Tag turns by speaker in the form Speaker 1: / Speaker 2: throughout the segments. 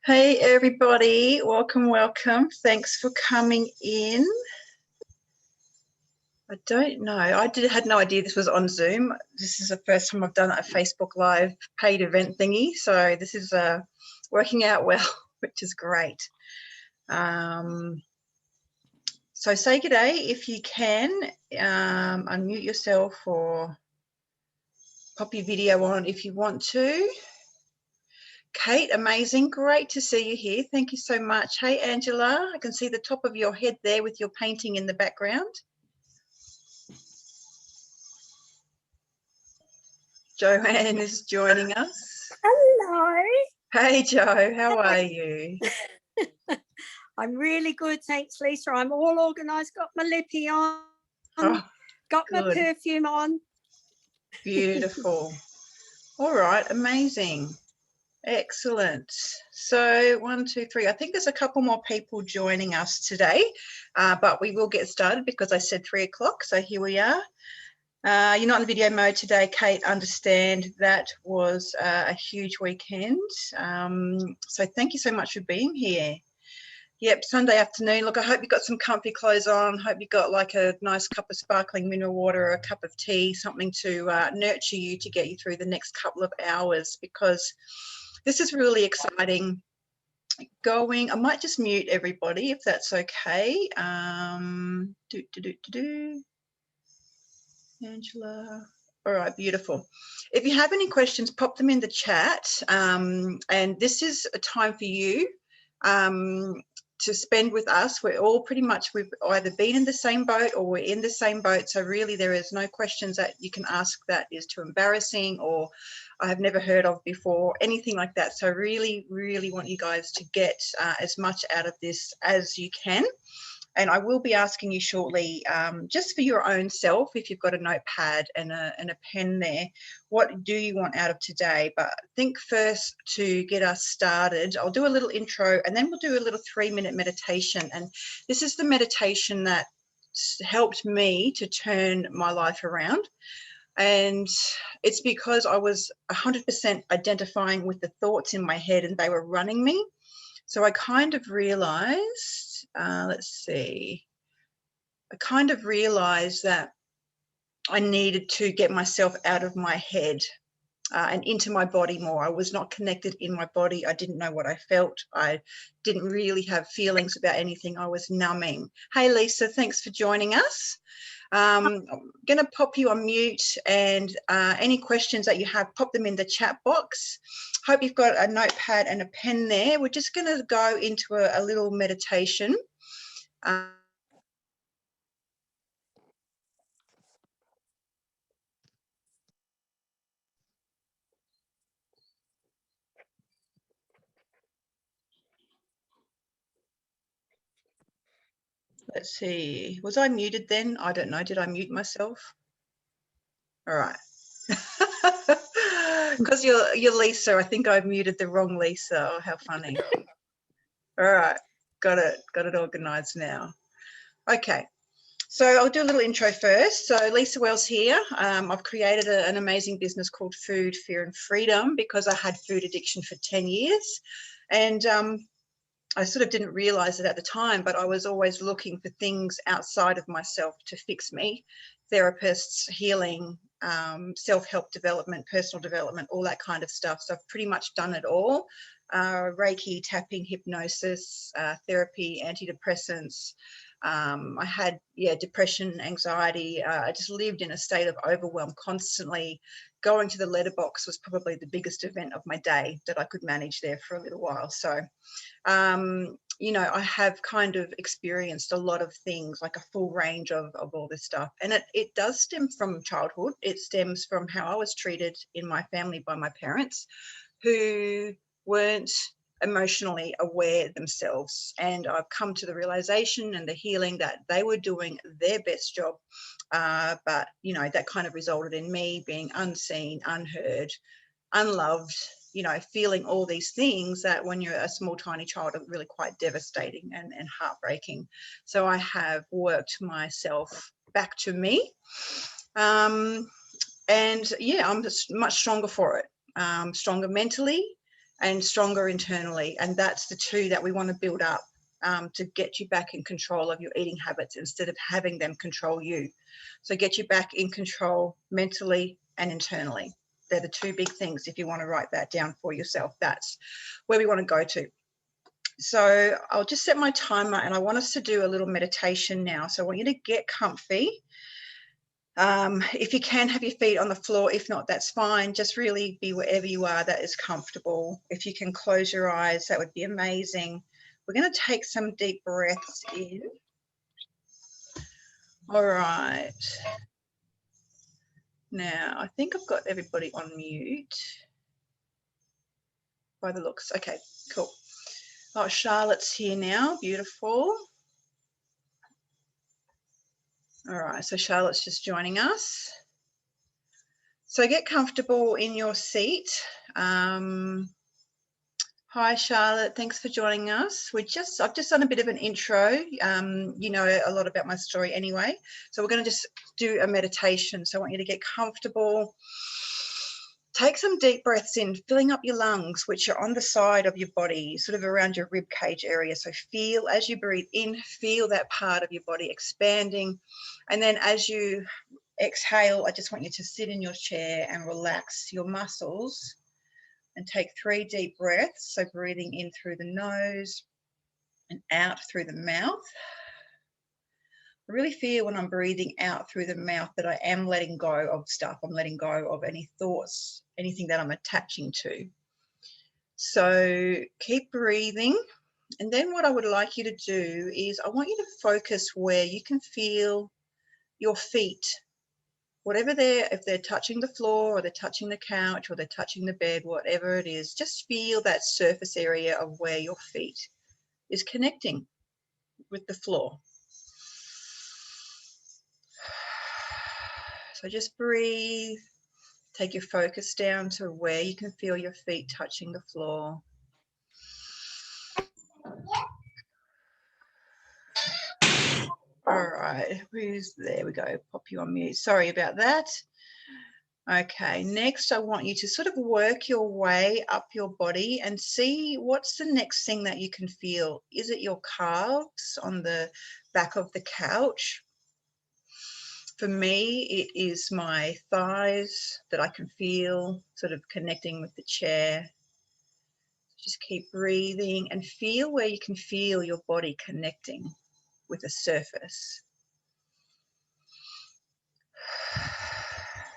Speaker 1: Hey everybody, welcome. Thanks for coming in. I don't know, had no idea this was on Zoom. This is the first time I've done a Facebook Live paid event thingy, so this is working out well, which is great. So say g'day if you can, unmute yourself or pop your video on if you want to. Kate, amazing. Great to see you here. Thank you so much. Hey, Angela, I can see the top of your head there with your painting in the background. Joanne is joining us.
Speaker 2: Hello.
Speaker 1: Hey, Jo, how are you?
Speaker 2: I'm really good, thanks, Lisa. I'm all organised, got my lippy on, got
Speaker 1: good.
Speaker 2: my perfume on.
Speaker 1: Beautiful. All right, amazing. Excellent. So 1, 2, 3. I think there's a couple more people joining us today, but we will get started because I said 3 o'clock. So here we are. You're not in video mode today, Kate. Understand that was a huge weekend. So thank you so much for being here. Yep, Sunday afternoon. Look, I hope you got some comfy clothes on. Hope you got like a nice cup of sparkling mineral water or a cup of tea, something to nurture you to get you through the next couple of hours, because this is really exciting. I might just mute everybody if that's okay. Angela. All right, beautiful. If you have any questions, pop them in the chat. And this is a time for you to spend with us. We're all we've either been in the same boat or we're in the same boat. So really there is no questions that you can ask that is too embarrassing or I have never heard of before, anything like that. So really, really want you guys to get as much out of this as you can. And I will be asking you shortly, just for your own self, if you've got a notepad and a pen there, what do you want out of today? But I think first, to get us started, I'll do a little intro and then we'll do a little 3-minute meditation. And this is the meditation that helped me to turn my life around. And it's because I was 100% identifying with the thoughts in my head and they were running me. So I kind of realized, I kind of realized that I needed to get myself out of my head and into my body more. I was not connected in my body. I didn't know what I felt. I didn't really have feelings about anything. I was numbing. Hey, Lisa, thanks for joining us. I'm going to pop you on mute, and any questions that you have, pop them in the chat box. Hope you've got a notepad and a pen there. We're just going to go into a little meditation. Let's see, was I muted then? I don't know. Did I mute myself? All right. Because you're Lisa. I think I've muted the wrong Lisa. Oh, how funny. All right. Got it organized now. Okay. So I'll do a little intro first. So Lisa Wells here. I've created an amazing business called Food, Fear and Freedom because I had food addiction for 10 years. And I sort of didn't realize it at the time, but I was always looking for things outside of myself to fix me. Therapists, healing, self-help development, personal development, all that kind of stuff. So I've pretty much done it all. Reiki, tapping, hypnosis, therapy, antidepressants. I had, depression, anxiety. I just lived in a state of overwhelm constantly. Going to the letterbox was probably the biggest event of my day that I could manage there for a little while. So, I have kind of experienced a lot of things, like a full range of all this stuff. And it does stem from childhood. It stems from how I was treated in my family by my parents, who weren't emotionally aware themselves. And I've come to the realization and the healing that they were doing their best job. But, that kind of resulted in me being unseen, unheard, unloved, feeling all these things that when you're a small, tiny child are really quite devastating and heartbreaking. So I have worked myself back to me. And I'm just much stronger for it, stronger mentally, and stronger internally. And that's the two that we want to build up to get you back in control of your eating habits instead of having them control you. So get you back in control mentally and internally. They're the two big things. If you want to write that down for yourself, that's where we want to go to. So I'll just set my timer, and I want us to do a little meditation now. So I want you to get comfy. If you can, have your feet on the floor. If not, that's fine. Just really be wherever you are that is comfortable. If you can close your eyes, that would be amazing. We're going to take some deep breaths in. All right. Now, I think I've got everybody on mute by the looks. Okay, cool. Oh, Charlotte's here now. Beautiful. All right, so Charlotte's just joining us. So get comfortable in your seat. Hi, Charlotte. Thanks for joining us. I've just done a bit of an intro. You know a lot about my story anyway. So we're going to just do a meditation. So I want you to get comfortable. Take some deep breaths in, filling up your lungs, which are on the side of your body, sort of around your rib cage area. So feel as you breathe in, feel that part of your body expanding. And then as you exhale, I just want you to sit in your chair and relax your muscles. And take 3 deep breaths. So breathing in through the nose and out through the mouth. I really feel when I'm breathing out through the mouth that I am letting go of stuff. I'm letting go of any thoughts, anything that I'm attaching to. So keep breathing. And then what I would like you to do is I want you to focus where you can feel your feet. Whatever if they're touching the floor or they're touching the couch or they're touching the bed, whatever it is, just feel that surface area of where your feet is connecting with the floor. So just breathe, take your focus down to where you can feel your feet touching the floor. All right, there we go, pop you on mute. Sorry about that. Okay, next I want you to sort of work your way up your body and see what's the next thing that you can feel. Is it your calves on the back of the couch? For me, it is my thighs that I can feel sort of connecting with the chair. Just keep breathing and feel where you can feel your body connecting with a surface.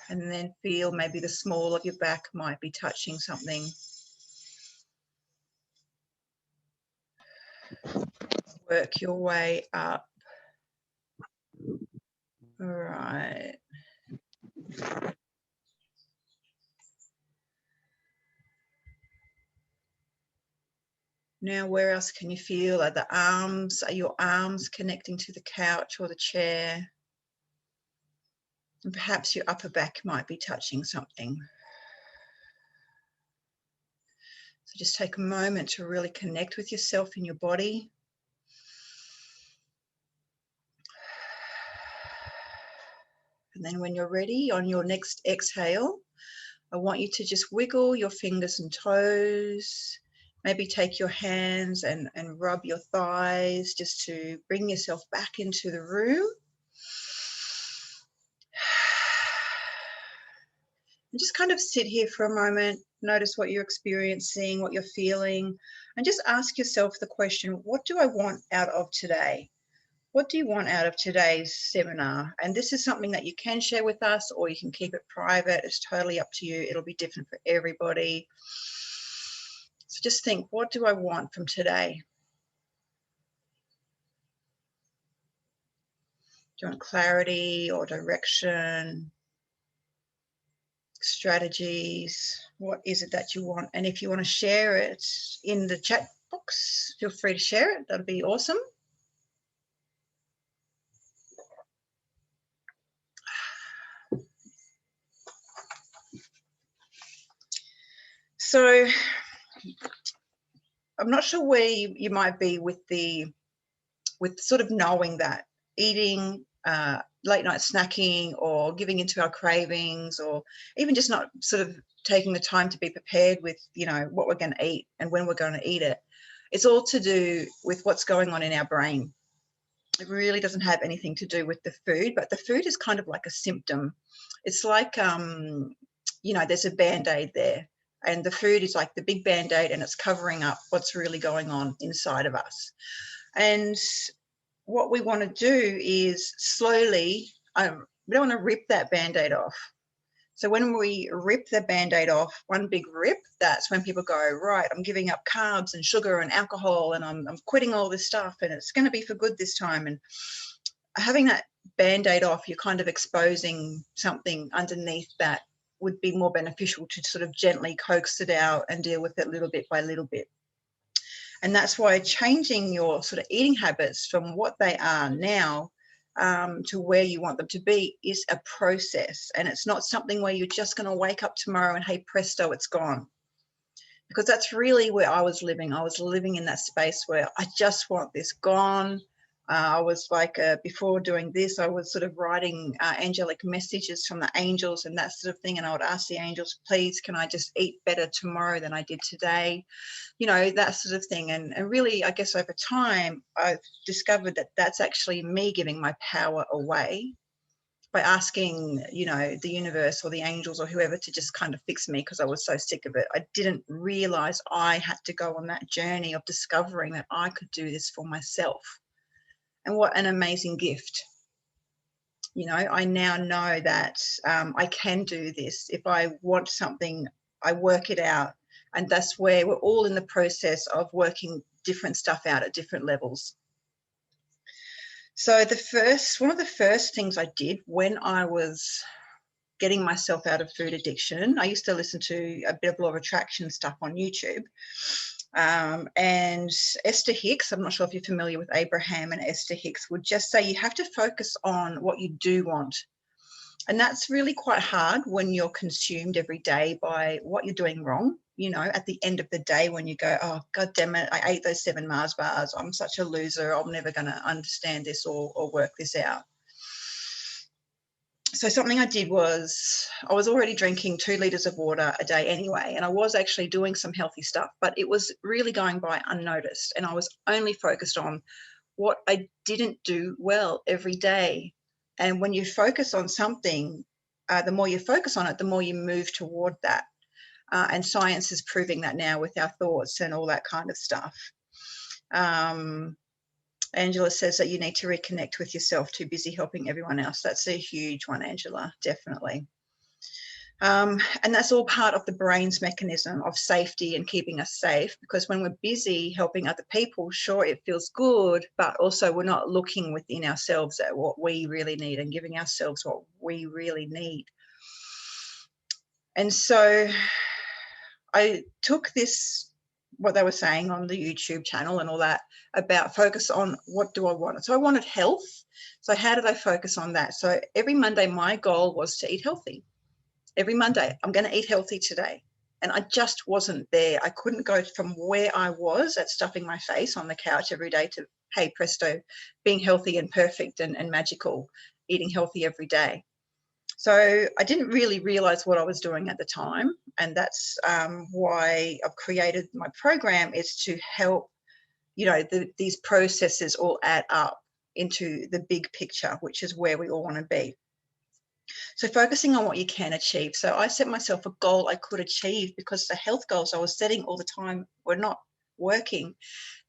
Speaker 1: And then feel maybe the small of your back might be touching something. Work your way up. All right. Now, where else can you feel? Are the arms, are your arms connecting to the couch or the chair? And perhaps your upper back might be touching something. So just take a moment to really connect with yourself in your body. And then when you're ready, on your next exhale, I want you to just wiggle your fingers and toes. Maybe take your hands and rub your thighs just to bring yourself back into the room. And just kind of sit here for a moment, notice what you're experiencing, what you're feeling, and just ask yourself the question, what do I want out of today? What do you want out of today's seminar? And this is something that you can share with us or you can keep it private. It's totally up to you. It'll be different for everybody. So just think, what do I want from today? Do you want clarity or direction? Strategies? What is it that you want? And if you want to share it in the chat box, feel free to share it. That'd be awesome. So I'm not sure where you might be with sort of knowing that eating late night snacking or giving into our cravings, or even just not sort of taking the time to be prepared with, you know, what we're going to eat and when we're going to eat it. It's all to do with what's going on in our brain. It really doesn't have anything to do with the food, but the food is kind of like a symptom. It's like, you know, there's a Band-Aid there, and the food is like the big Band-Aid, and it's covering up what's really going on inside of us. And what we want to do is slowly, we don't want to rip that Band-Aid off. So when we rip the Band-Aid off, one big rip, that's when people go, right, I'm giving up carbs and sugar and alcohol, and I'm quitting all this stuff, and it's going to be for good this time. And having that Band-Aid off, you're kind of exposing something underneath that would be more beneficial to sort of gently coax it out and deal with it little bit by little bit. And that's why changing your sort of eating habits from what they are now to where you want them to be is a process. And it's not something where you're just going to wake up tomorrow and, hey, presto, it's gone. Because that's really where I was living. I was living in that space where I just want this gone. I was like, before doing this, I was sort of writing angelic messages from the angels and that sort of thing. And I would ask the angels, please, can I just eat better tomorrow than I did today? You know, that sort of thing. And really, I guess over time, I've discovered that that's actually me giving my power away by asking, you know, the universe or the angels or whoever to just kind of fix me, because I was so sick of it. I didn't realize I had to go on that journey of discovering that I could do this for myself. And what an amazing gift. You know, I now know that I can do this. If I want something, I work it out. And that's where we're all in the process of working different stuff out at different levels. So one of the first things I did when I was getting myself out of food addiction, I used to listen to a bit of law of attraction stuff on YouTube. And Esther Hicks, I'm not sure if you're familiar with Abraham and Esther Hicks, would just say you have to focus on what you do want. And that's really quite hard when you're consumed every day by what you're doing wrong. You know, at the end of the day, when you go, oh, God damn it, I ate those 7 Mars bars. I'm such a loser. I'm never going to understand this or work this out. So something I did was I was already drinking 2 litres of water a day anyway, and I was actually doing some healthy stuff, but it was really going by unnoticed. And I was only focused on what I didn't do well every day. And when you focus on something, the more you focus on it, the more you move toward that. And science is proving that now with our thoughts and all that kind of stuff. Angela says that you need to reconnect with yourself, too busy helping everyone else. That's a huge one, Angela, definitely. And that's all part of the brain's mechanism of safety and keeping us safe, because when we're busy helping other people, sure, it feels good, but also we're not looking within ourselves at what we really need and giving ourselves what we really need. And so I took this, what they were saying on the YouTube channel and all that, about focus on what do I want. So I wanted health. So how did I focus on that? So every Monday, my goal was to eat healthy. Every Monday, I'm going to eat healthy today. And I just wasn't there. I couldn't go from where I was at stuffing my face on the couch every day to, hey, presto, being healthy and perfect and magical, eating healthy every day. So I didn't really realize what I was doing at the time. And that's why I've created my program, is to help, you know, these processes all add up into the big picture, which is where we all want to be. So focusing on what you can achieve. So I set myself a goal I could achieve, because the health goals I was setting all the time were not working.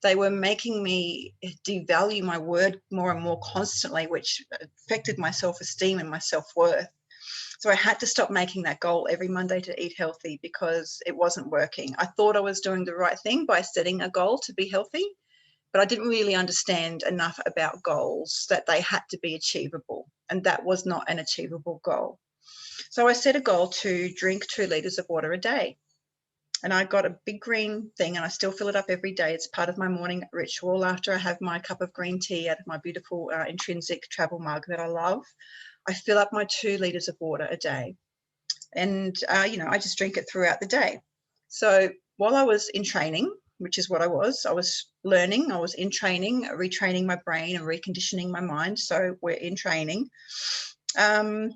Speaker 1: They were making me devalue my word more and more constantly, which affected my self-esteem and my self-worth. So I had to stop making that goal every Monday to eat healthy, because it wasn't working. I thought I was doing the right thing by setting a goal to be healthy, but I didn't really understand enough about goals that they had to be achievable. And that was not an achievable goal. So I set a goal to drink 2 litres of water a day. And I got a big green thing, and I still fill it up every day. It's part of my morning ritual. After I have my cup of green tea out of my beautiful intrinsic travel mug that I love, I fill up my 2 litres of water a day. And, you know, I just drink it throughout the day. So while I was in training, which is what I was. I was learning, I was in training, retraining my brain and reconditioning my mind. So we're in training. I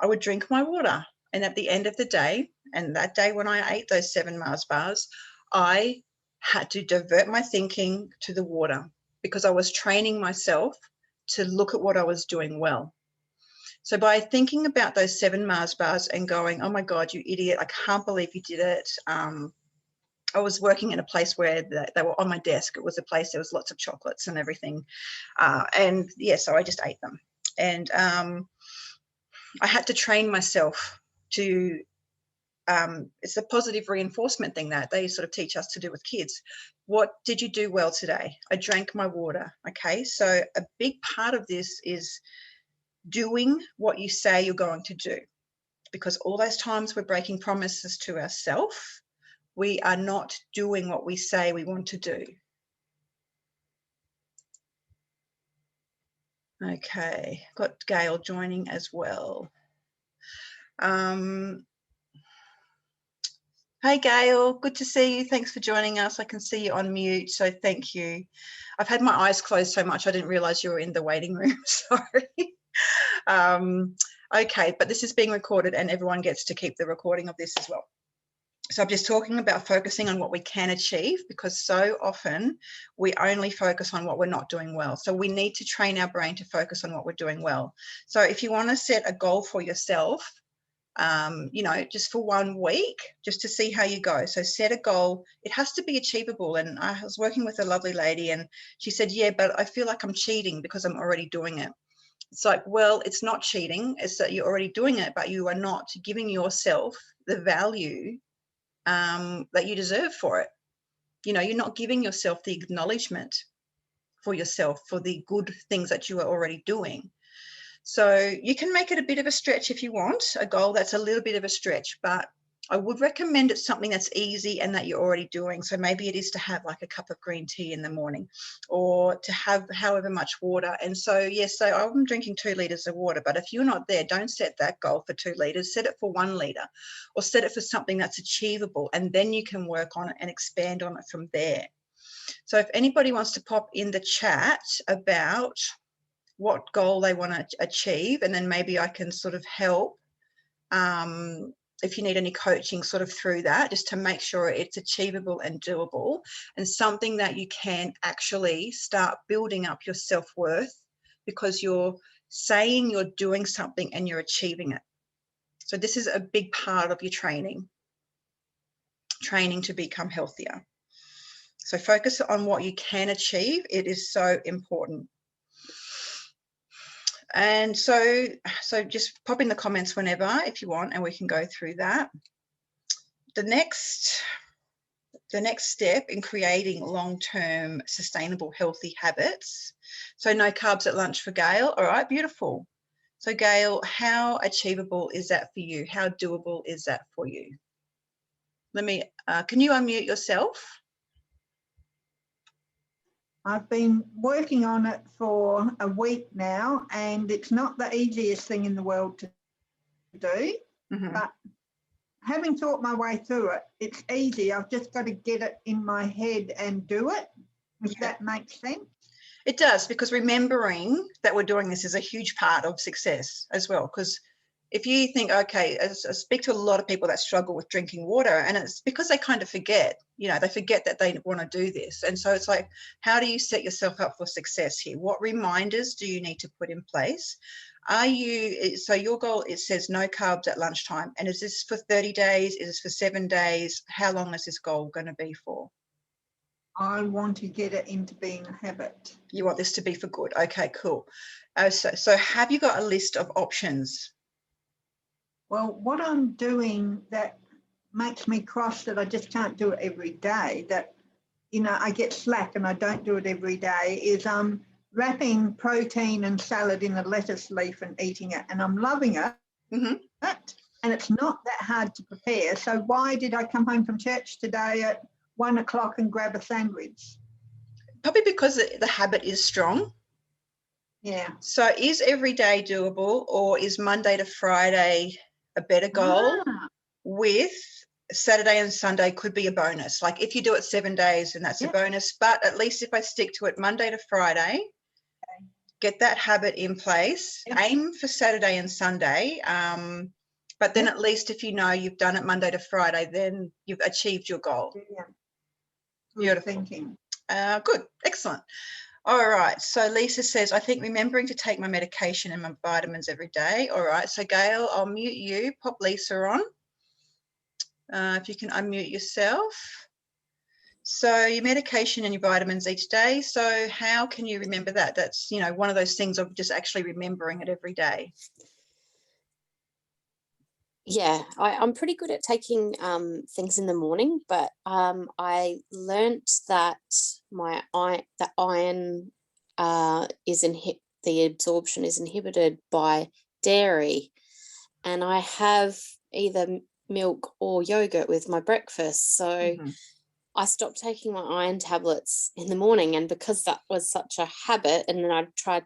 Speaker 1: would drink my water. And at the end of the day, and that day when I ate those 7 Mars bars, I had to divert my thinking to the water because I was training myself to look at what I was doing well. So by thinking about those 7 Mars bars and going, oh my God, you idiot, I can't believe you did it. I was working in a place where they were on my desk. It was a place, there was lots of chocolates and everything. And yeah, so I just ate them. And I had to train myself to, it's a positive reinforcement thing that they sort of teach us to do with kids. What did you do well today? I drank my water. Okay. So a big part of this is doing what you say you're going to do, because all those times we're breaking promises to ourselves, we are not doing what we say we want to do. Okay, got Gail joining as well. Hey Gail, good to see you. Thanks for joining us. I can see you on mute, so thank you. I've had my eyes closed so much I didn't realise you were in the waiting room. Sorry. Okay, but this is being recorded and everyone gets to keep the recording of this as well. So I'm just talking about focusing on what we can achieve, because so often we only focus on what we're not doing well. So we need to train our brain to focus on what we're doing well. So if you want to set a goal for yourself, you know, just for 1 week, just to see how you go. So set a goal. It has to be achievable. And I was working with a lovely lady and she said, yeah, but I feel like I'm cheating because I'm already doing it. It's like, well, it's not cheating. It's that you're already doing it, but you are not giving yourself the value that you deserve for it. You know, you're not giving yourself the acknowledgement for yourself for the good things that you are already doing. So you can make it a bit of a stretch if you want, a goal that's a little bit of a stretch, but I would recommend it's something that's easy and that you're already doing. So maybe it is to have like a cup of green tea in the morning, or to have however much water. And so, yes, so I'm drinking 2 litres of water, but if you're not there, don't set that goal for 2 litres, set it for 1 litre, or set it for something that's achievable, and then you can work on it and expand on it from there. So if anybody wants to pop in the chat about what goal they want to achieve, and then maybe I can sort of help if you need any coaching sort of through that, just to make sure it's achievable and doable, and something that you can actually start building up your self-worth, because you're saying you're doing something and you're achieving it. So this is a big part of your training to become healthier. So focus on what you can achieve. It is so important. And so just pop in the comments whenever if you want, and we can go through that. The next step in creating long-term sustainable healthy habits. So no carbs at lunch for Gail. All right, beautiful. So Gail, how achievable is that for you? How doable is that for you? Let me, can you unmute yourself?
Speaker 3: I've been working on it for a week now, and it's not the easiest thing in the world to do, but having thought my way through it, it's easy. I've just got to get it in my head and do it, if that makes sense.
Speaker 1: It does, because remembering that we're doing this is a huge part of success as well. Because if you think, okay, I speak to a lot of people that struggle with drinking water, and it's because they kind of forget, you know, they forget that they want to do this. And so it's like, how do you set yourself up for success here? What reminders do you need to put in place? So your goal, it says no carbs at lunchtime. And is this for 30 days? Is this for 7 days? How long is this goal going to be for?
Speaker 3: I want to get it into being a habit.
Speaker 1: You want this to be for good. Okay, cool. So have you got a list of options?
Speaker 3: Well, what I'm doing that makes me cross that I just can't do it every day, that, you know, I get slack and I don't do it every day, is wrapping protein and salad in a lettuce leaf and eating it. And I'm loving it. And it's not that hard to prepare. So why did I come home from church today at 1 o'clock and grab a sandwich?
Speaker 1: Probably because the habit is strong.
Speaker 3: Yeah.
Speaker 1: So is every day doable, or is Monday to Friday a better goal with Saturday and Sunday could be a bonus. Like if you do it 7 days, then that's a bonus. But at least if I stick to it Monday to Friday, get that habit in place, aim for Saturday and Sunday. But then at least if you know you've done it Monday to Friday, then you've achieved your goal. Beautiful.
Speaker 3: Thinking.
Speaker 1: Good. Excellent. All right. So Lisa says, I think remembering to take my medication and my vitamins every day. All right. So Gail, I'll mute you. Pop Lisa on. If you can unmute yourself. So your medication and your vitamins each day. So how can you remember that? That's, you know, one of those things of just actually remembering it every day.
Speaker 4: Yeah, I'm pretty good at taking things in the morning, but I learnt that the iron the absorption is inhibited by dairy, and I have either milk or yogurt with my breakfast. So I stopped taking my iron tablets in the morning, and because that was such a habit, and then I tried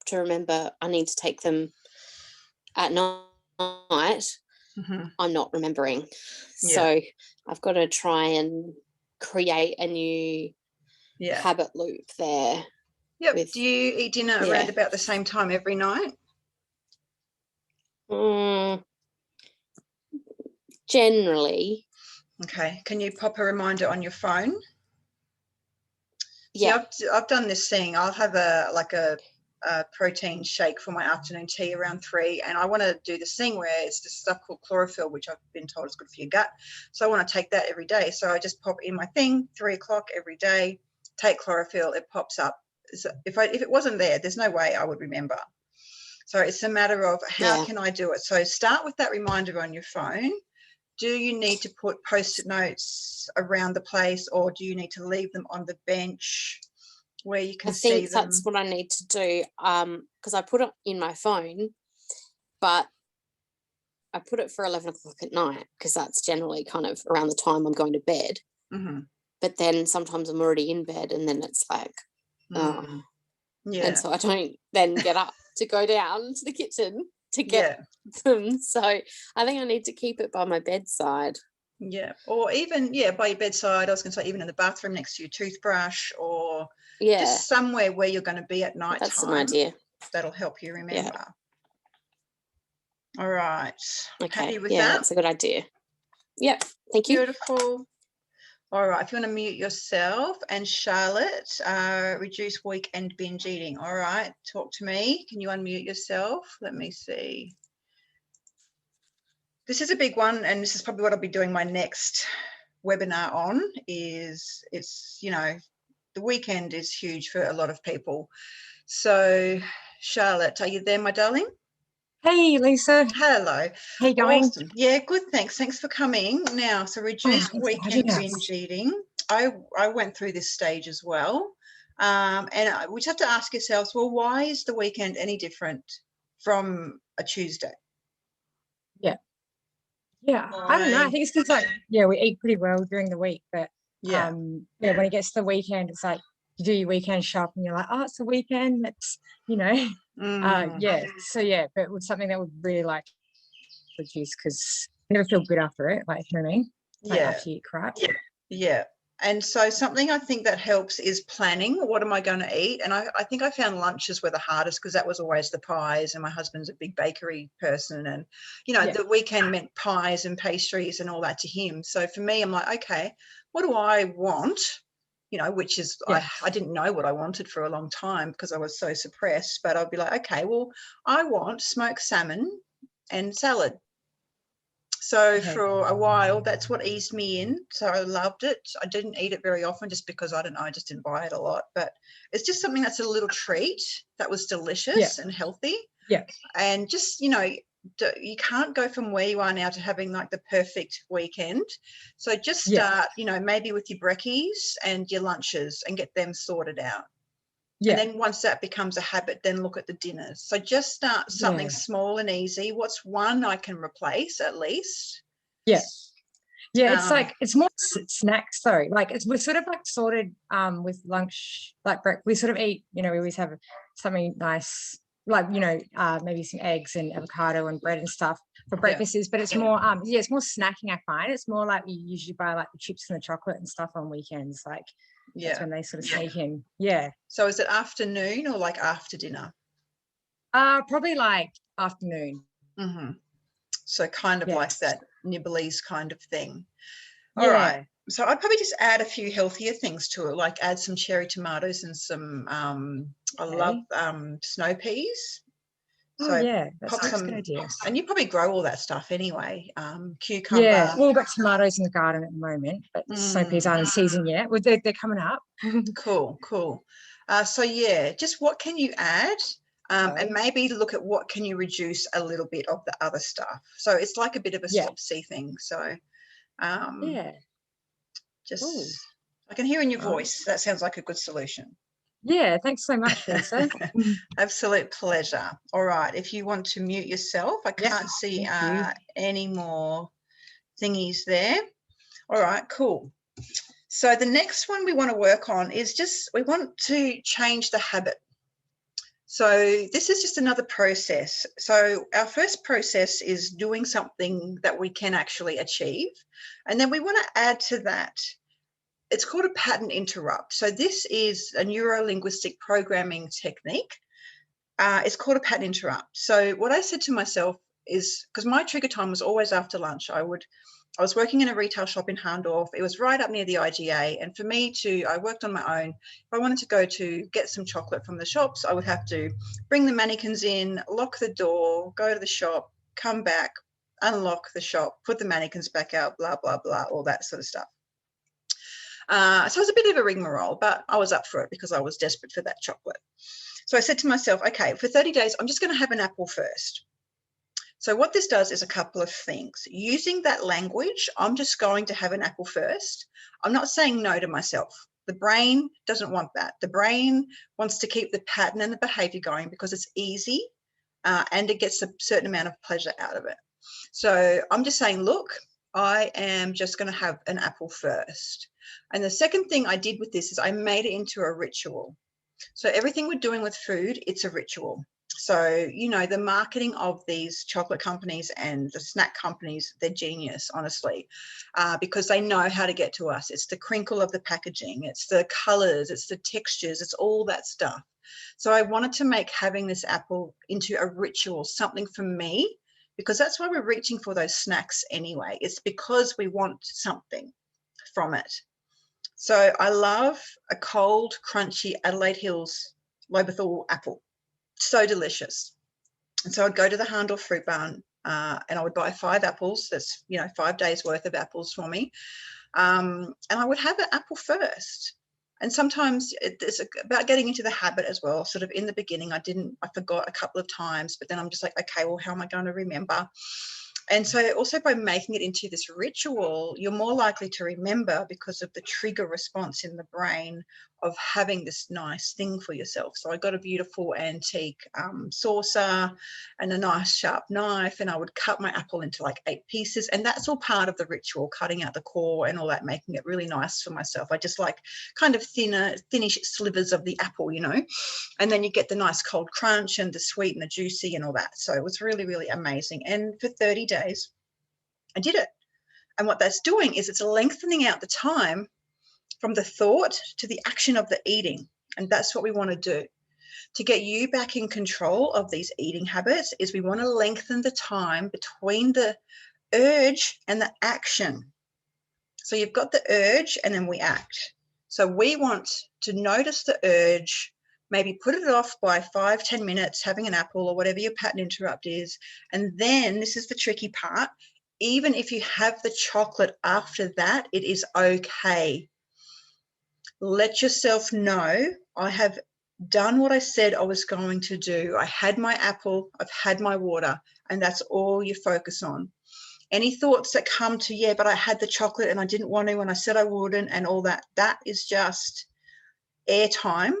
Speaker 4: to remember I need to take them at night. I'm not remembering. So I've got to try and create a new habit loop there.
Speaker 1: Yep. Do you eat dinner around about the same time every night?
Speaker 4: Generally.
Speaker 1: Okay. Can you pop a reminder on your phone?
Speaker 4: Yeah.
Speaker 1: I've done this thing. I'll have a protein shake for my afternoon tea around 3, and I want to do this thing where it's this stuff called chlorophyll, which I've been told is good for your gut. So I want to take that every day. So I just pop in my thing 3 o'clock every day, take chlorophyll, it pops up. So if it wasn't there, there's no way I would remember. So it's a matter of how can I do it? So start with that reminder on your phone. Do you need to put post-it notes around the place, or do you need to leave them on the bench where you can see them?
Speaker 4: I think that's what I need to do, because I put it in my phone, but I put it for 11 o'clock at night because that's generally kind of around the time I'm going to bed. But then sometimes I'm already in bed, and then it's like, and so I don't then get up to go down to the kitchen to get them. So I think I need to keep it by my bedside.
Speaker 1: Yeah, or even, by your bedside. I was going to say even in the bathroom next to your toothbrush, or just somewhere where you're going to be at night time.
Speaker 4: That's an idea.
Speaker 1: That'll help you remember. All right.
Speaker 4: Okay.
Speaker 1: Happy with that?
Speaker 4: That's a good idea. Yep. Thank you.
Speaker 1: Beautiful. All right. If you want to mute yourself, and Charlotte, reduce weekend binge eating. All right. Talk to me. Can you unmute yourself? Let me see. This is a big one, and this is probably what I'll be doing my next webinar on. It's, you know, the weekend is huge for a lot of people. So, Charlotte, are you there, my darling?
Speaker 5: Hey, Lisa.
Speaker 1: Hello.
Speaker 5: How you going?
Speaker 1: Awesome. Yeah, good, thanks. Thanks for coming. Now, so reduce weekend binge eating. I went through this stage as well. And we just have to ask ourselves, well, why is the weekend any different from a Tuesday?
Speaker 5: Yeah, I don't know. I think it's because we eat pretty well during the week, but when it gets to the weekend, it's like you do your weekend shop and you're like, oh, it's the weekend. Let's, you know, but with something that would really like reduce, because you never feel good after it, like, you know what I mean? Like after you eat crap.
Speaker 1: Yeah. And so something I think that helps is planning. What am I going to eat? And I think I found lunches were the hardest, because that was always the pies, and my husband's a big bakery person, and, you know, the weekend meant pies and pastries and all that to him. So for me, I'm like, okay, what do I want? You know, which is, I didn't know what I wanted for a long time because I was so suppressed, but I'd be like, okay, well, I want smoked salmon and salad. So for a while, that's what eased me in. So I loved it. I didn't eat it very often just because, I don't know, I just didn't buy it a lot. But it's just something that's a little treat that was delicious and healthy.
Speaker 5: Yeah.
Speaker 1: And just, you know, you can't go from where you are now to having like the perfect weekend. So just start, you know, maybe with your brekkies and your lunches and get them sorted out. And then once that becomes a habit, then look at the dinners. So just start something small and easy. What's one I can replace at least?
Speaker 5: Yeah. Yeah, it's like, it's more snacks though. Like we're sort of like sorted with lunch, like we sort of eat, you know, we always have something nice like, you know, maybe some eggs and avocado and bread and stuff for breakfasts, but it's more, it's more snacking. I find it's more like you usually buy like the chips and the chocolate and stuff on weekends. Like, that's when they sort of sneak in. Yeah.
Speaker 1: So is it afternoon or like after dinner?
Speaker 5: Probably like afternoon.
Speaker 1: Mm-hmm. So kind of like that nibblies kind of thing. All right. So I'd probably just add a few healthier things to it, like add some cherry tomatoes and some, I love snow peas. So
Speaker 5: that's a good idea.
Speaker 1: And you probably grow all that stuff anyway. Cucumber.
Speaker 5: Yeah, well, we've got tomatoes in the garden at the moment, but snow peas aren't in season yet. Well, they're coming up.
Speaker 1: Cool. So yeah, just what can you add? And maybe look at what can you reduce a little bit of the other stuff. So it's like a bit of a swap-see thing. So just I can hear in your voice that sounds like a good solution.
Speaker 5: Yeah, thanks so much, Lisa.
Speaker 1: Absolute pleasure. All right, if you want to mute yourself, I can't see any more thingies there. All right, cool. So the next one we want to work on is just we want to change the habit. So this is just another process. So our first process is doing something that we can actually achieve. And then we want to add to that. It's called a pattern interrupt. So this is a neuro-linguistic programming technique. It's called a pattern interrupt. So what I said to myself is, because my trigger time was always after lunch, I was working in a retail shop in Harndorf. It was right up near the IGA. And for me I worked on my own. If I wanted to go to get some chocolate from the shops, I would have to bring the mannequins in, lock the door, go to the shop, come back, unlock the shop, put the mannequins back out, blah, blah, blah, all that sort of stuff. So it was a bit of a rigmarole, but I was up for it because I was desperate for that chocolate. So I said to myself, okay, for 30 days, I'm just going to have an apple first. So what this does is a couple of things. Using that language, I'm just going to have an apple first. I'm not saying no to myself. The brain doesn't want that. The brain wants to keep the pattern and the behavior going because it's easy and it gets a certain amount of pleasure out of it. So I'm just saying, look, I am just going to have an apple first. And the second thing I did with this is I made it into a ritual. So everything we're doing with food, it's a ritual. So, you know, the marketing of these chocolate companies and the snack companies, they're genius, honestly, because they know how to get to us. It's the crinkle of the packaging, it's the colors, it's the textures, it's all that stuff. So I wanted to make having this apple into a ritual, something for me, because that's why we're reaching for those snacks anyway. It's because we want something from it. So I love a cold, crunchy Adelaide Hills Lobethal apple. So delicious. And so I'd go to the Harndorf fruit barn and I would buy 5 apples. That's, you know, 5 days worth of apples for me. And I would have an apple first. And sometimes it's about getting into the habit as well. Sort of in the beginning, I forgot a couple of times, but then I'm just like, okay, well, how am I going to remember? And so also by making it into this ritual, you're more likely to remember because of the trigger response in the brain of having this nice thing for yourself. So I got a beautiful antique saucer and a nice sharp knife, and I would cut my apple into like 8 pieces. And that's all part of the ritual, cutting out the core and all that, making it really nice for myself. I just like kind of thinnish slivers of the apple, you know, and then you get the nice cold crunch and the sweet and the juicy and all that. So it was really, really amazing. And for 30 days, I did it. And what that's doing is it's lengthening out the time from the thought to the action of the eating. And that's what we want to do. To get you back in control of these eating habits is we want to lengthen the time between the urge and the action. So you've got the urge and then we act. So we want to notice the urge, maybe put it off by 5-10 minutes, having an apple or whatever your pattern interrupt is. And then this is the tricky part. Even if you have the chocolate after that, it is okay. Let yourself know, I have done what I said I was going to do. I had my apple, I've had my water, and that's all you focus on. Any thoughts that come to, yeah, but I had the chocolate and I didn't want to and I said I wouldn't and all that, that is just airtime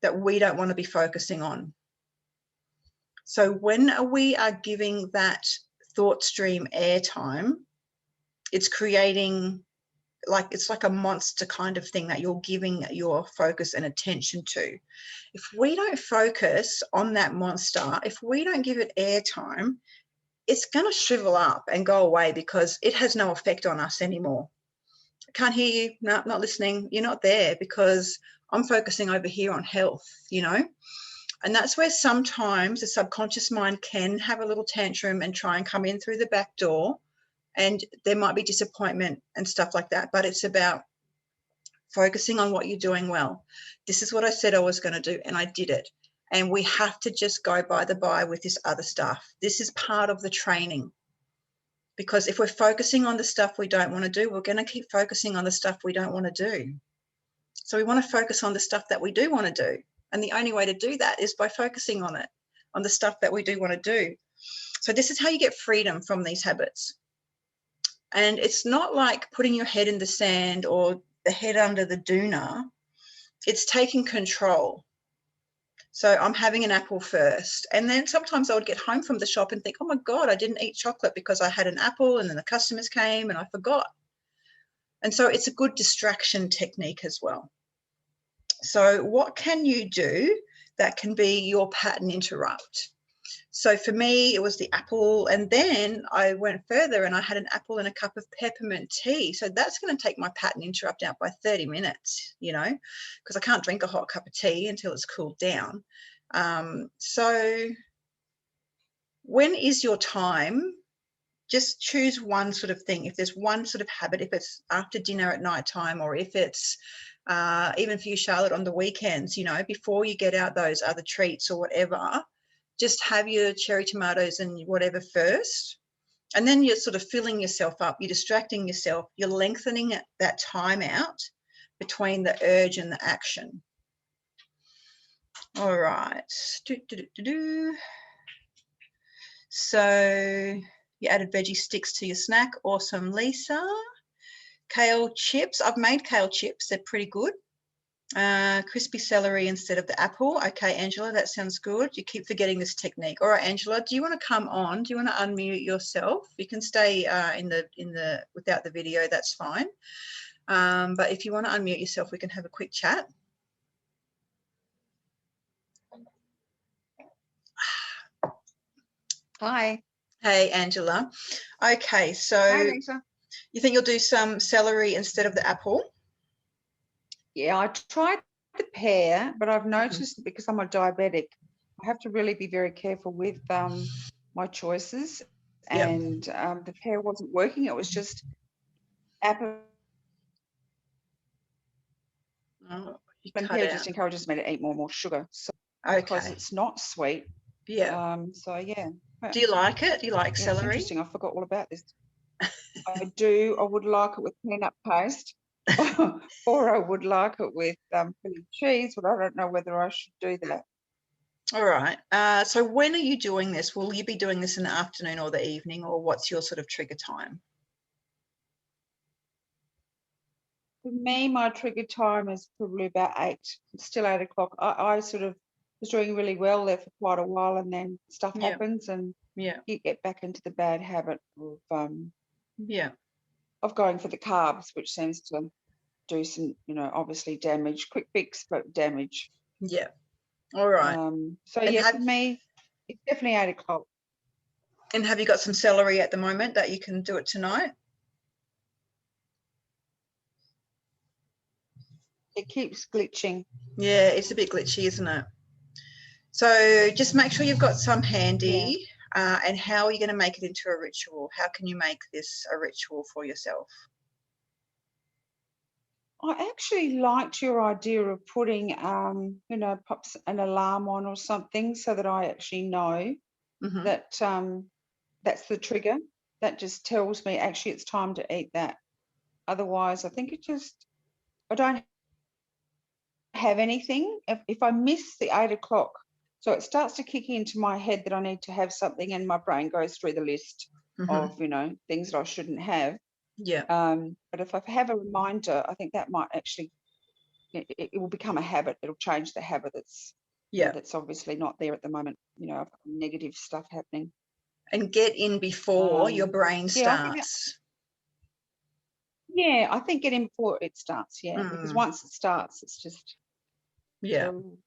Speaker 1: that we don't want to be focusing on. So when we are giving that thought stream airtime, it's creating like it's like a monster kind of thing that you're giving your focus and attention to. If we don't focus on that monster, if we don't give it airtime, it's going to shrivel up and go away because it has no effect on us anymore. I can't hear you. No, not listening. You're not there because I'm focusing over here on health, you know. And that's where sometimes the subconscious mind can have a little tantrum and try and come in through the back door. And there might be disappointment and stuff like that. But it's about focusing on what you're doing well. This is what I said I was going to do, and I did it. And we have to just go by the by with this other stuff. This is part of the training. Because if we're focusing on the stuff we don't want to do, we're going to keep focusing on the stuff we don't want to do. So we want to focus on the stuff that we do want to do. And the only way to do that is by focusing on it, on the stuff that we do want to do. So this is how you get freedom from these habits. And it's not like putting your head in the sand or the head under the doona. It's taking control. So I'm having an apple first. And then sometimes I would get home from the shop and think, oh my God, I didn't eat chocolate because I had an apple, and then the customers came and I forgot. And so it's a good distraction technique as well. So what can you do that can be your pattern interrupt? So for me, it was the apple, and then I went further and I had an apple and a cup of peppermint tea. So that's going to take my pattern interrupt out by 30 minutes, you know, because I can't drink a hot cup of tea until it's cooled down. So when is your time? Just choose one sort of thing. If there's one sort of habit, if it's after dinner at night time, or if it's even for you, Charlotte, on the weekends, you know, before you get out those other treats or whatever, just have your cherry tomatoes and whatever first. And then you're sort of filling yourself up, you're distracting yourself, you're lengthening that time out between the urge and the action. All right. So you added veggie sticks to your snack. Awesome, Lisa. Kale chips. I've made kale chips. They're pretty good. Crispy celery instead of the apple. Okay, Angela, that sounds good. You keep forgetting this technique. All right, Angela, do you want to come on? Do you want to unmute yourself? You can stay in the without the video. That's fine. But if you want to unmute yourself, we can have a quick chat.
Speaker 6: Hi.
Speaker 1: Hey, Angela. Okay, so
Speaker 6: Hi, Lisa.
Speaker 1: You think you'll do some celery instead of the apple?
Speaker 6: Yeah, I tried the pear, but I've noticed that because I'm a diabetic, I have to really be very careful with my choices.
Speaker 1: Yep.
Speaker 6: And the pear wasn't working. It was just apple.
Speaker 1: Oh, you
Speaker 6: And
Speaker 1: cut
Speaker 6: pear
Speaker 1: out.
Speaker 6: just encourages me to eat more and more sugar. So because
Speaker 1: Okay.
Speaker 6: it's not sweet.
Speaker 1: Yeah.
Speaker 6: So yeah.
Speaker 1: Do you like it? Do you like
Speaker 6: Yeah, it's
Speaker 1: celery?
Speaker 6: interesting. I forgot all about this. I do. I would like it with peanut paste, or I would like it with Philly cheese, but I don't know whether I should do that.
Speaker 1: All right. So when are you doing this? Will you be doing this in the afternoon or the evening, or what's your sort of trigger time?
Speaker 6: For me, my trigger time is probably about 8. It's still 8 o'clock. I sort of was doing really well there for quite a while, and then stuff
Speaker 1: Yeah.
Speaker 6: happens, and
Speaker 1: Yeah.
Speaker 6: you get back into the bad habit
Speaker 1: Yeah.
Speaker 6: of going for the carbs, which seems to do some, obviously damage. Quick fix, but damage.
Speaker 1: Yeah. All right.
Speaker 6: So
Speaker 1: And
Speaker 6: yeah, for me, it's definitely 8 o'clock.
Speaker 1: And have you got some celery at the moment that you can do it tonight?
Speaker 6: It keeps glitching.
Speaker 1: Yeah, it's a bit glitchy, isn't it? So just make sure you've got some handy.
Speaker 6: Yeah.
Speaker 1: And how are you going to make it into a ritual? How can you make this a ritual for yourself?
Speaker 6: I actually liked your idea of putting, pops an alarm on or something, so that I actually know that that's the trigger. That just tells me actually it's time to eat that. Otherwise, I think I don't have anything. If I miss the 8 o'clock, so it starts to kick into my head that I need to have something, and my brain goes through the list of, things that I shouldn't have.
Speaker 1: Yeah.
Speaker 6: But if I have a reminder, I think that might actually, it will become a habit. It'll change the habit that's obviously not there at the moment. I've got negative stuff happening.
Speaker 1: And get in before your brain starts.
Speaker 6: Yeah, I think getting before it starts, because once it starts, it's just terrible.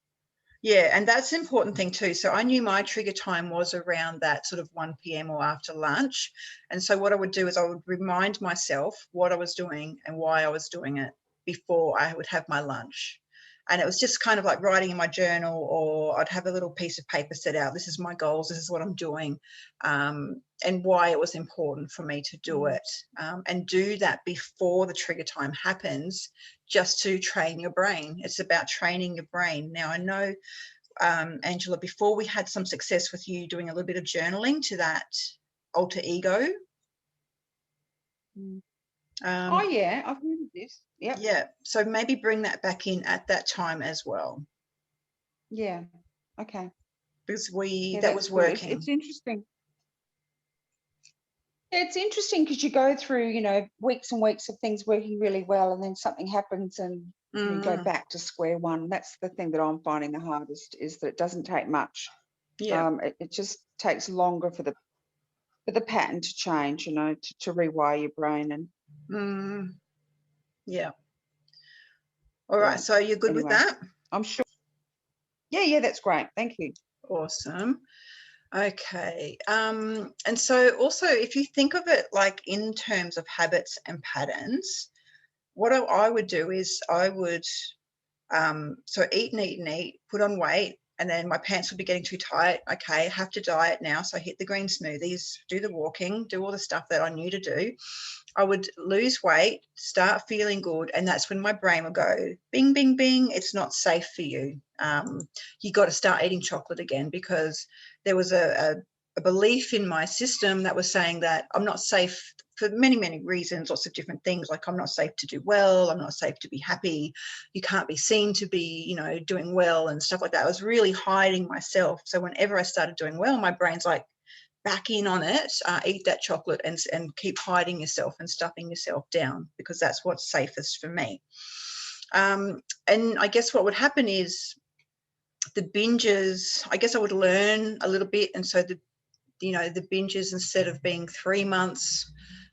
Speaker 1: Yeah, and that's an important thing too. So I knew my trigger time was around that sort of 1 p.m. or after lunch. And so what I would do is I would remind myself what I was doing and why I was doing it before I would have my lunch. And it was just kind of like writing in my journal, or I'd have a little piece of paper set out, this is my goals, this is what I'm doing, and why it was important for me to do it. And do that before the trigger time happens, just to train your brain. It's about training your brain. Now, I know, Angela, before we had some success with you doing a little bit of journaling to that alter ego.
Speaker 6: Oh, yeah, I've heard of this. Yep.
Speaker 1: Yeah, so maybe bring that back in at that time as well.
Speaker 6: Yeah, okay.
Speaker 1: Because that was
Speaker 6: good.
Speaker 1: working.
Speaker 6: It's interesting. Yeah, it's interesting because you go through, weeks and weeks of things working really well, and then something happens and you go back to square one. That's the thing that I'm finding the hardest, is that it doesn't take much.
Speaker 1: Yeah.
Speaker 6: It just takes longer for the pattern to change, to rewire your brain. And
Speaker 1: yeah. All right, so you're good with that?
Speaker 6: I'm sure. Yeah, that's great. Thank you.
Speaker 1: Awesome. Okay. And so also, if you think of it like in terms of habits and patterns, what I would do is I would so eat and eat and eat, put on weight, and then my pants would be getting too tight. Okay, I have to diet now. So I hit the green smoothies, do the walking, do all the stuff that I knew to do. I would lose weight, start feeling good, and that's when my brain would go, bing, bing, bing, it's not safe for you. You got to start eating chocolate again, because there was a belief in my system that was saying that I'm not safe for many, many reasons, lots of different things, like I'm not safe to do well, I'm not safe to be happy, you can't be seen to be, doing well and stuff like that. I was really hiding myself. So whenever I started doing well, my brain's like, back in on it, eat that chocolate and keep hiding yourself and stuffing yourself down, because that's what's safest for me. And I guess what would happen is the binges, I guess I would learn a little bit. And so the binges, instead of being 3 months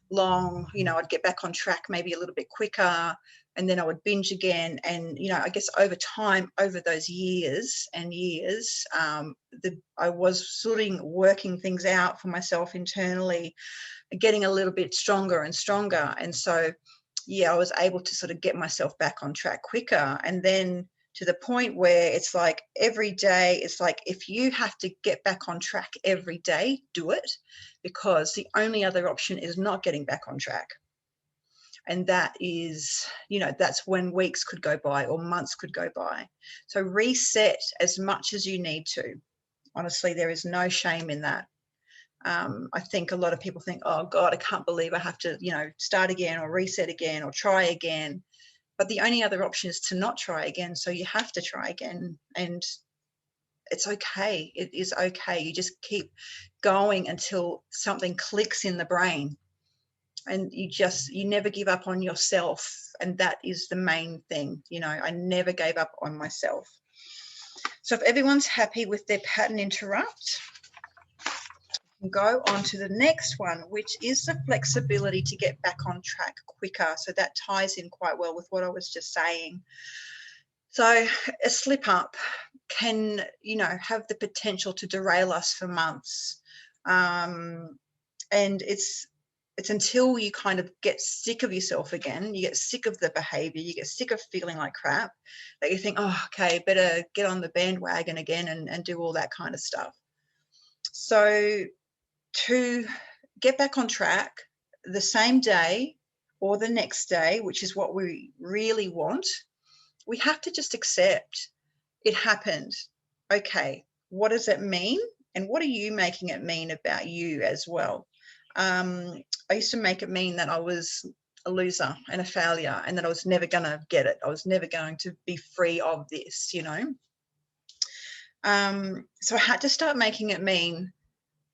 Speaker 1: long, I'd get back on track maybe a little bit quicker, and then I would binge again. And I guess over time, over those years and years, I was sort of working things out for myself internally, getting a little bit stronger and stronger. And so I was able to sort of get myself back on track quicker. And then to the point where it's like every day, it's like, if you have to get back on track every day, do it, because the only other option is not getting back on track. And that is, that's when weeks could go by or months could go by. So reset as much as you need to. Honestly, there is no shame in that. I think a lot of people think, oh God, I can't believe I have to, start again or reset again or try again. But the only other option is to not try again. So you have to try again, and it's okay. It is okay. You just keep going until something clicks in the brain, and you never give up on yourself. And that is the main thing. I never gave up on myself. So if everyone's happy with their pattern interrupt, go on to the next one, which is the flexibility to get back on track quicker. So that ties in quite well with what I was just saying. So a slip up can, have the potential to derail us for months. And it's until you kind of get sick of yourself again, you get sick of the behavior, you get sick of feeling like crap, that you think, oh, okay, better get on the bandwagon again and do all that kind of stuff. So to get back on track the same day or the next day, which is what we really want, we have to just accept it happened. Okay, what does it mean? And what are you making it mean about you as well? I used to make it mean that I was a loser and a failure, and that I was never going to get it. I was never going to be free of this, So I had to start making it mean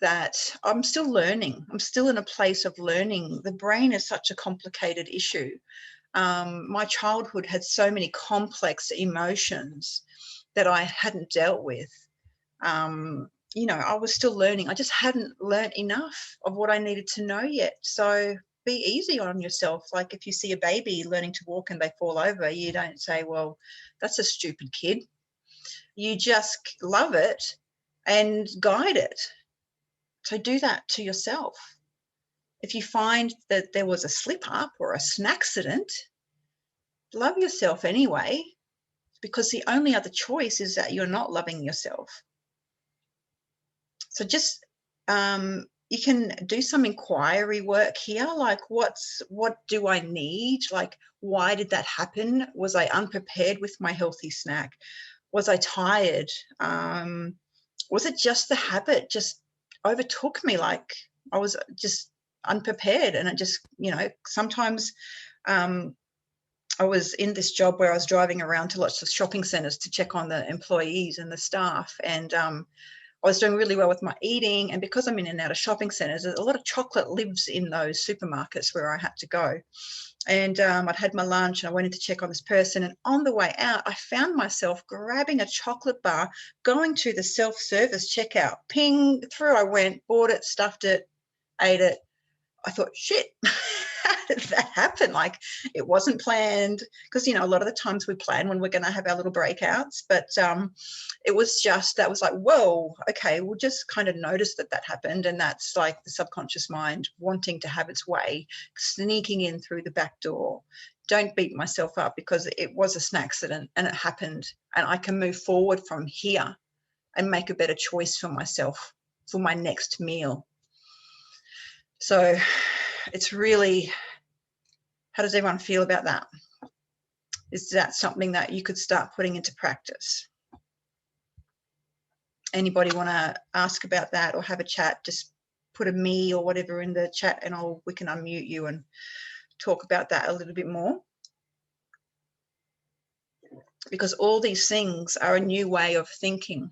Speaker 1: that I'm still learning. I'm still in a place of learning. The brain is such a complicated issue. My childhood had so many complex emotions that I hadn't dealt with. I was still learning. I just hadn't learned enough of what I needed to know yet. So be easy on yourself. Like if you see a baby learning to walk and they fall over, you don't say, well, that's a stupid kid. You just love it and guide it. So do that to yourself. If you find that there was a slip up or a snackcident, love yourself anyway, because the only other choice is that you're not loving yourself. So just you can do some inquiry work here, like what do I need? Like, why did that happen? Was I unprepared with my healthy snack? Was I tired? Was it just the habit just overtook me? Like I was just unprepared, and it just, you know, sometimes I was in this job where I was driving around to lots of shopping centres to check on the employees and the staff, and I was doing really well with my eating, and because I'm in and out of shopping centres, a lot of chocolate lives in those supermarkets where I had to go. And I'd had my lunch and I went in to check on this person, and on the way out I found myself grabbing a chocolate bar, going to the self-service checkout, ping, through I went, bought it, stuffed it, ate it. I thought, shit, how did that happen? Like, it wasn't planned, because, you know, a lot of the times we plan when we're going to have our little breakouts, but it was just, that was like, whoa, okay, we'll just kind of notice that that happened. And that's like the subconscious mind wanting to have its way, sneaking in through the back door. Don't beat myself up, because it was a snack accident and it happened, and I can move forward from here and make a better choice for myself for my next meal. So it's really, how does everyone feel about that? Is that something that you could start putting into practice? Anybody want to ask about that or have a chat? Just put a me or whatever in the chat, and we can unmute you and talk about that a little bit more. Because all these things are a new way of thinking,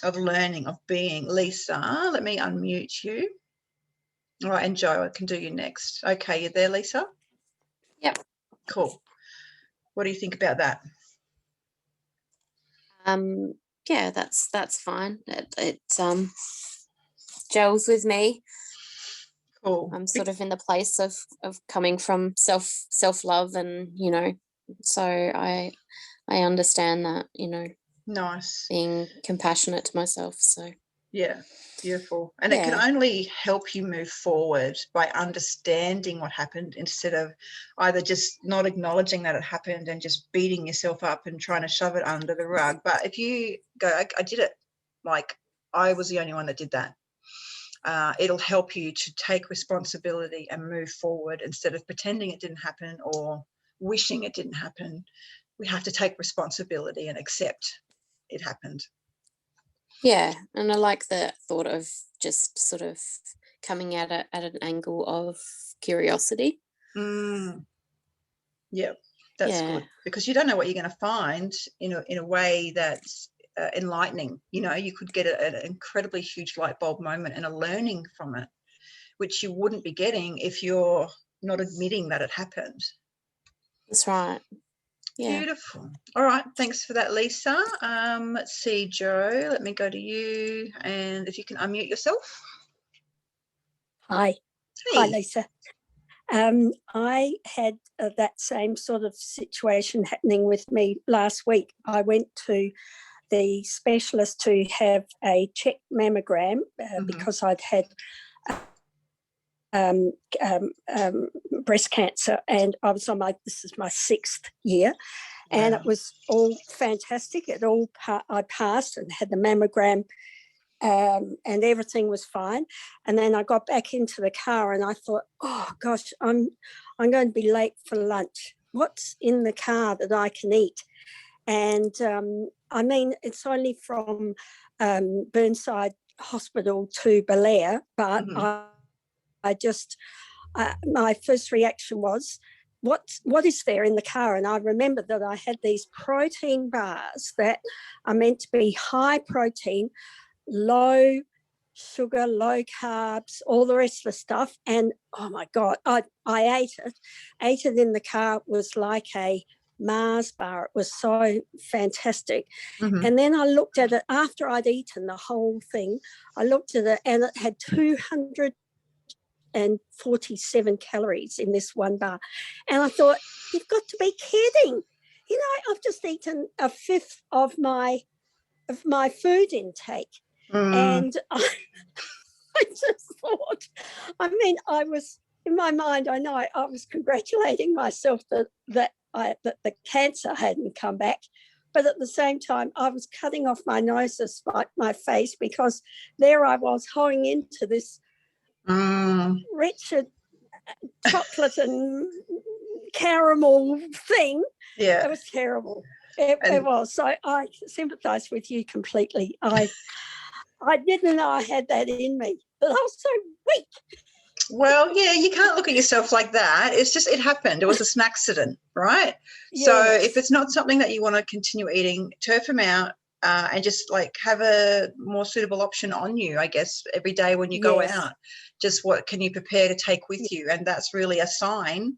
Speaker 1: of learning, of being. Lisa, let me unmute you. All right, and Joe, I can do you next. Okay, you there, Lisa?
Speaker 4: Yep.
Speaker 1: Cool. What do you think about that?
Speaker 4: Yeah, that's fine. It gels with me.
Speaker 1: Cool.
Speaker 4: I'm sort of in the place of coming from self-love, and, you know, so I understand that, you know.
Speaker 1: Nice.
Speaker 4: Being compassionate to myself. So
Speaker 1: yeah, beautiful. And
Speaker 4: yeah.
Speaker 1: It can only help you move forward by understanding what happened, instead of either just not acknowledging that it happened and just beating yourself up and trying to shove it under the rug. But if you go, I did it, like I was the only one that did that, it'll help you to take responsibility and move forward, instead of pretending it didn't happen or wishing it didn't happen. We have to take responsibility and accept it happened.
Speaker 4: Yeah, and I like the thought of just sort of coming at it at an angle of curiosity.
Speaker 1: Yeah, that's good, because you don't know what you're going to find in a way that's enlightening. You know, you could get an incredibly huge light bulb moment and a learning from it, which you wouldn't be getting if you're not admitting that it happened.
Speaker 4: That's right. Yeah.
Speaker 1: Beautiful. All right, thanks for that, Lisa. Let's see, Joe, let me go to you, and if you can unmute yourself.
Speaker 2: Hi.
Speaker 1: Hey.
Speaker 2: Hi, Lisa. I had that same sort of situation happening with me last week. I went to the specialist to have a check mammogram because I'd had breast cancer, and I was on this is my 6th year. Wow. And it was all fantastic. I passed and had the mammogram, and everything was fine. And then I got back into the car and I thought, oh gosh, I'm going to be late for lunch. What's in the car that I can eat? And I mean, it's only from Burnside Hospital to Belair, but my first reaction was, what is there in the car? And I remember that I had these protein bars that are meant to be high protein, low sugar, low carbs, all the rest of the stuff. And oh my God, I ate it in the car. It was like a Mars bar. It was so fantastic. And then I looked at it after I'd eaten the whole thing. I looked at it and it had 200 147 calories in this one bar. And I thought, you've got to be kidding. You know, I've just eaten a fifth of my food intake. And I just thought, I mean, I was, in my mind, I know I was congratulating myself that the cancer hadn't come back. But at the same time, I was cutting off my nose to spite my face, because there I was holding into this wretched chocolate and caramel thing.
Speaker 1: Yeah.
Speaker 2: It was terrible. It was. So I sympathise with you completely. I didn't know I had that in me, but I was so weak.
Speaker 1: Well, yeah, you can't look at yourself like that. It's just, it happened. It was an accident, right?
Speaker 2: Yes.
Speaker 1: So if it's not something that you want to continue eating, turf them out and just like have a more suitable option on you, I guess, every day when you go out. Just what can you prepare to take with you? And that's really a sign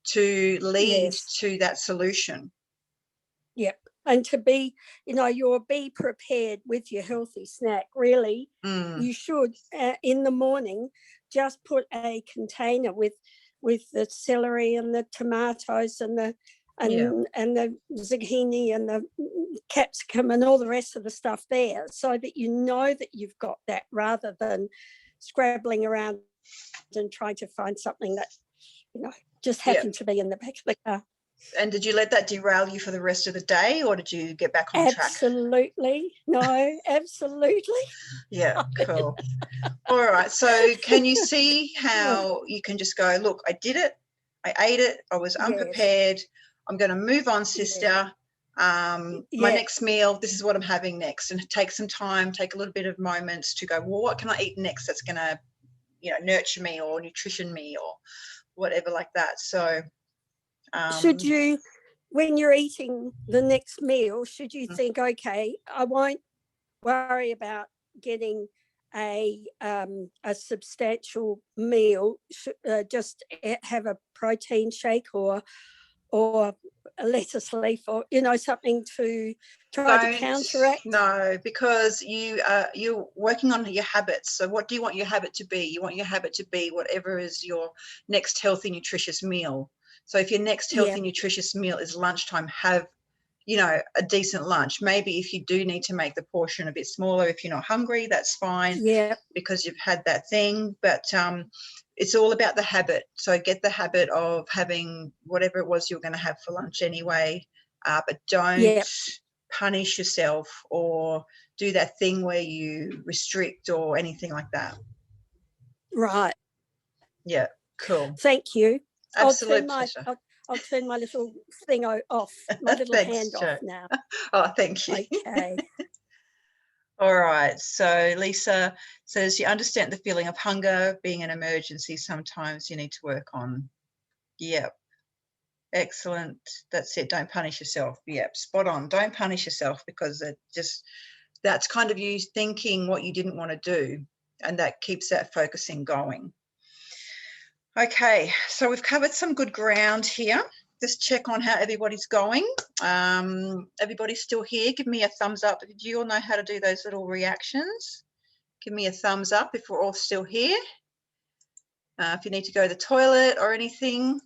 Speaker 1: to lead to that solution.
Speaker 2: Yep. And to be, you know, you'll be prepared with your healthy snack. Really, you should, in the morning, just put a container with the celery and the tomatoes and the zucchini and the capsicum and all the rest of the stuff there, so that you know that you've got that, rather than scrabbling around and trying to find something that, you know, just happened to be in the back of the car.
Speaker 1: And did you let that derail you for the rest of the day, or did you get back on track?
Speaker 2: Absolutely. No, absolutely.
Speaker 1: Yeah, cool. All right. So can you see how you can just go, look, I did it. I ate it. I was unprepared. I'm going to move on, sister. My next meal, this is what I'm having next. And take some time, take a little bit of moments to go, well, what can I eat next that's going to, you know, nurture me or nutrition me or whatever like that. So
Speaker 2: should you, when you're eating the next meal, should you think, okay, I won't worry about getting a substantial meal, just have a protein shake or a lettuce leaf, or, you know, something to try to counteract?
Speaker 1: No, because you're working on your habits. So what do you want your habit to be? You want your habit to be whatever is your next healthy, nutritious meal. So if your next healthy, nutritious meal is lunchtime, have, you know, a decent lunch. Maybe if you do need to make the portion a bit smaller, if you're not hungry, that's fine.
Speaker 2: Yeah.
Speaker 1: Because you've had that thing. But it's all about the habit. So get the habit of having whatever it was you're going to have for lunch anyway. But don't punish yourself or do that thing where you restrict or anything like that.
Speaker 2: Right.
Speaker 1: Yeah, cool.
Speaker 2: Thank you.
Speaker 1: Absolute pleasure.
Speaker 2: I'll turn my little thing off, my little hand off now.
Speaker 1: Oh, thank you.
Speaker 2: Okay.
Speaker 1: All right. So Lisa says, you understand the feeling of hunger being an emergency. Sometimes you need to work on. Yep. Excellent. That's it. Don't punish yourself. Yep. Spot on. Don't punish yourself, because that's kind of you thinking what you didn't want to do, and that keeps that focusing going. Okay, so we've covered some good ground here. Just check on how everybody's going. Everybody's still here. Give me a thumbs up. Do you all know how to do those little reactions? Give me a thumbs up if we're all still here. If you need to go to the toilet or anything,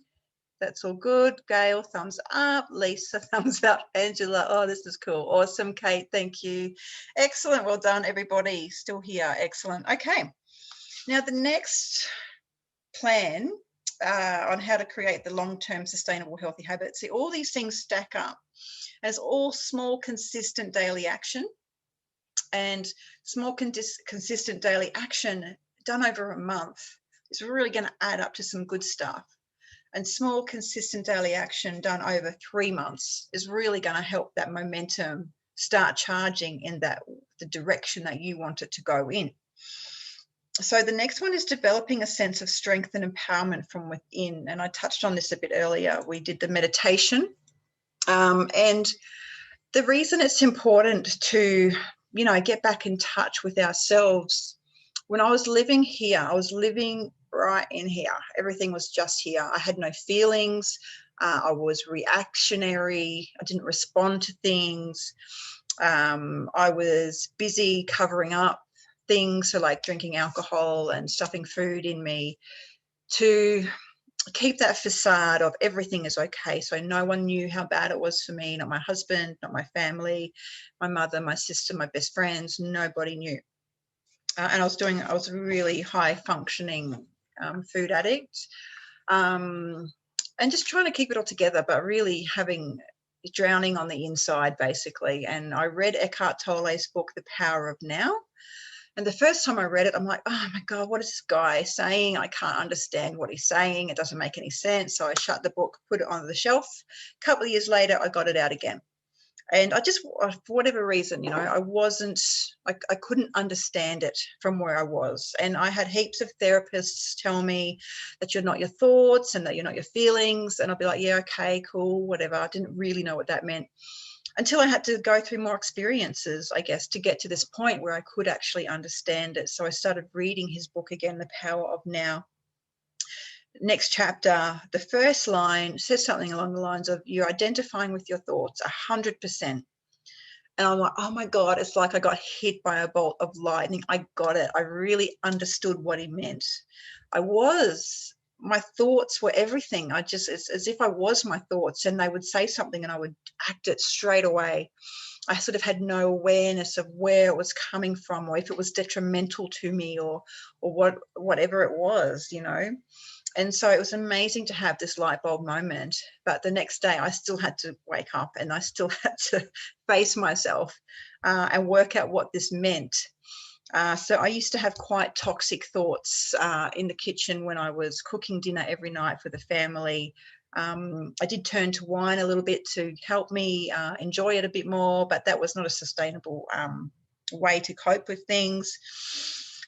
Speaker 1: that's all good. Gail, thumbs up. Lisa, thumbs up. Angela, oh, this is cool. Awesome. Kate, thank you. Excellent. Well done, everybody. Still here. Excellent. Okay. Now, the next plan on how to create the long-term sustainable healthy habits. See, all these things stack up as all small, consistent daily action, and small, consistent daily action done over a month is really going to add up to some good stuff. And small, consistent daily action done over 3 months is really going to help that momentum start charging in the direction that you want it to go in. So the next one is developing a sense of strength and empowerment from within. And I touched on this a bit earlier. We did the meditation. And the reason it's important to, you know, get back in touch with ourselves. When I was living here, I was living right in here. Everything was just here. I had no feelings. I was reactionary. I didn't respond to things. I was busy covering up things, so like drinking alcohol and stuffing food in me. to keep that facade of everything is okay. So no one knew how bad it was for me, not my husband, not my family, my mother, my sister, my best friends, nobody knew. And I was a really high functioning food addict, and just trying to keep it all together, but really drowning on the inside basically. And I read Eckhart Tolle's book, The Power of Now. And the first time I read it, I'm like, oh my God, what is this guy saying? I can't understand what he's saying. It doesn't make any sense. So I shut the book, put it on the shelf. A couple of years later, I got it out again. And I just, for whatever reason, you know, I couldn't understand it from where I was. And I had heaps of therapists tell me that you're not your thoughts and that you're not your feelings. And I'd be like, yeah, okay, cool, whatever. I didn't really know what that meant until I had to go through more experiences, I guess, to get to this point where I could actually understand it. So I started reading his book again, The Power of Now. Next chapter, the first line says something along the lines of, you're identifying with your thoughts 100%. And I'm like, oh my God, it's like I got hit by a bolt of lightning. I got it. I really understood what he meant. My thoughts were everything. It's as if I was my thoughts, and they would say something and I would act it straight away. I sort of had no awareness of where it was coming from, or if it was detrimental to me, or whatever it was, you know. And so it was amazing to have this light bulb moment. But the next day I still had to wake up and I still had to face myself and work out what this meant. So I used to have quite toxic thoughts in the kitchen when I was cooking dinner every night for the family. I did turn to wine a little bit to help me enjoy it a bit more, but that was not a sustainable way to cope with things.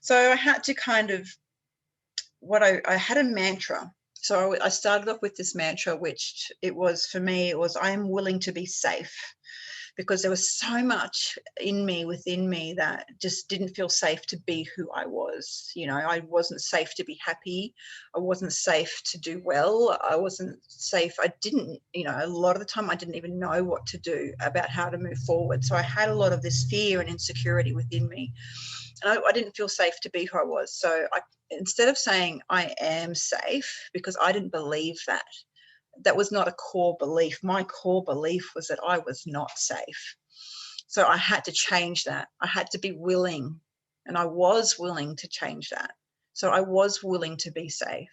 Speaker 1: So I had to kind of, I had a mantra. So I started off with this mantra, which for me, I am willing to be safe, because there was so much within me that just didn't feel safe to be who I was. You know, I wasn't safe to be happy. I wasn't safe to do well. I wasn't safe. A lot of the time I didn't even know what to do about how to move forward. So I had a lot of this fear and insecurity within me. And I didn't feel safe to be who I was. So instead of saying I am safe, because I didn't believe that was not a core belief. My core belief was that I was not safe. So I had to change that. I had to be willing, and I was willing to change that. So I was willing to be safe.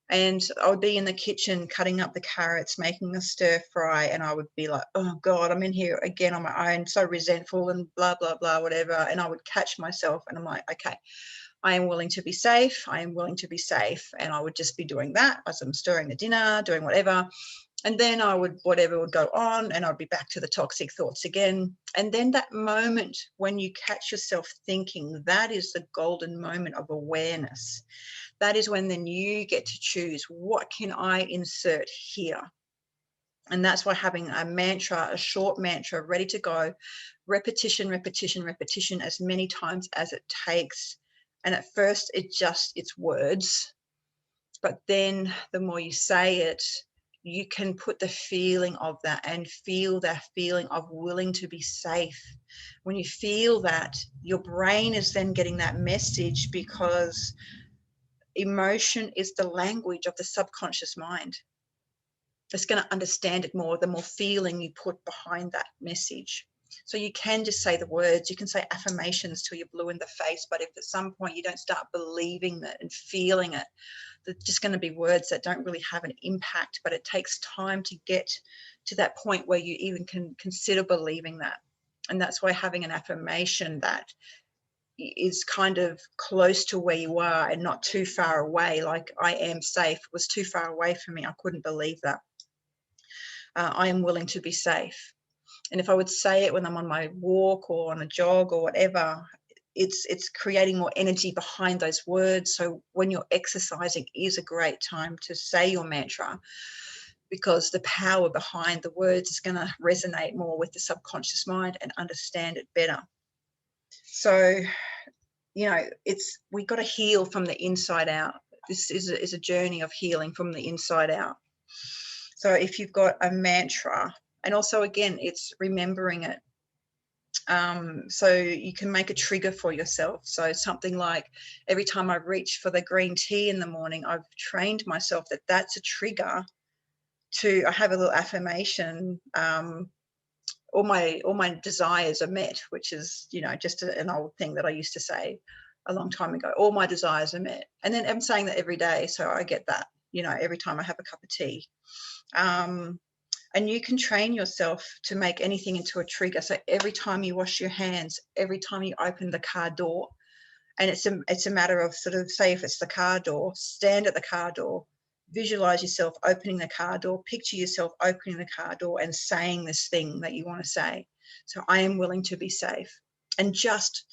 Speaker 1: And I would be in the kitchen cutting up the carrots, making a stir fry, and I would be like, oh God, I'm in here again on my own, so resentful and blah, blah, blah, whatever. And I would catch myself and I'm like, okay, I am willing to be safe. I am willing to be safe. And I would just be doing that as I'm stirring the dinner, doing whatever. And then whatever would go on, and I'd be back to the toxic thoughts again. And then that moment when you catch yourself thinking, that is the golden moment of awareness. That is when then you get to choose, what can I insert here? And that's why having a mantra, a short mantra ready to go, repetition, repetition, repetition, as many times as it takes. And at first it's words, but then the more you say it, you can put the feeling of that and feel that feeling of willing to be safe. When you feel that, your brain is then getting that message, because emotion is the language of the subconscious mind. It's going to understand it more the more feeling you put behind that message. So you can just say the words, you can say affirmations till you're blue in the face, but if at some point you don't start believing it and feeling it, they're just going to be words that don't really have an impact. But it takes time to get to that point where you even can consider believing that. And that's why having an affirmation that is kind of close to where you are and not too far away, like I am safe, was too far away from me. I couldn't believe that. I am willing to be safe. And if I would say it when I'm on my walk or on a jog or whatever, it's creating more energy behind those words. So when you're exercising is a great time to say your mantra, because the power behind the words is going to resonate more with the subconscious mind and understand it better. So, you know, we got to heal from the inside out. This is a journey of healing from the inside out. So if you've got a mantra, and also again, it's remembering it. So you can make a trigger for yourself. So something like every time I reach for the green tea in the morning, I've trained myself that that's a trigger to, I have a little affirmation, all my desires are met, which is, you know, just an old thing that I used to say a long time ago. All my desires are met. And then I'm saying that every day. So I get that, you know, every time I have a cup of tea. And you can train yourself to make anything into a trigger. So every time you wash your hands, every time you open the car door, and it's a matter of sort of, say if it's the car door, stand at the car door, visualize yourself opening the car door, picture yourself opening the car door and saying this thing that you want to say. So I am willing to be safe. And just,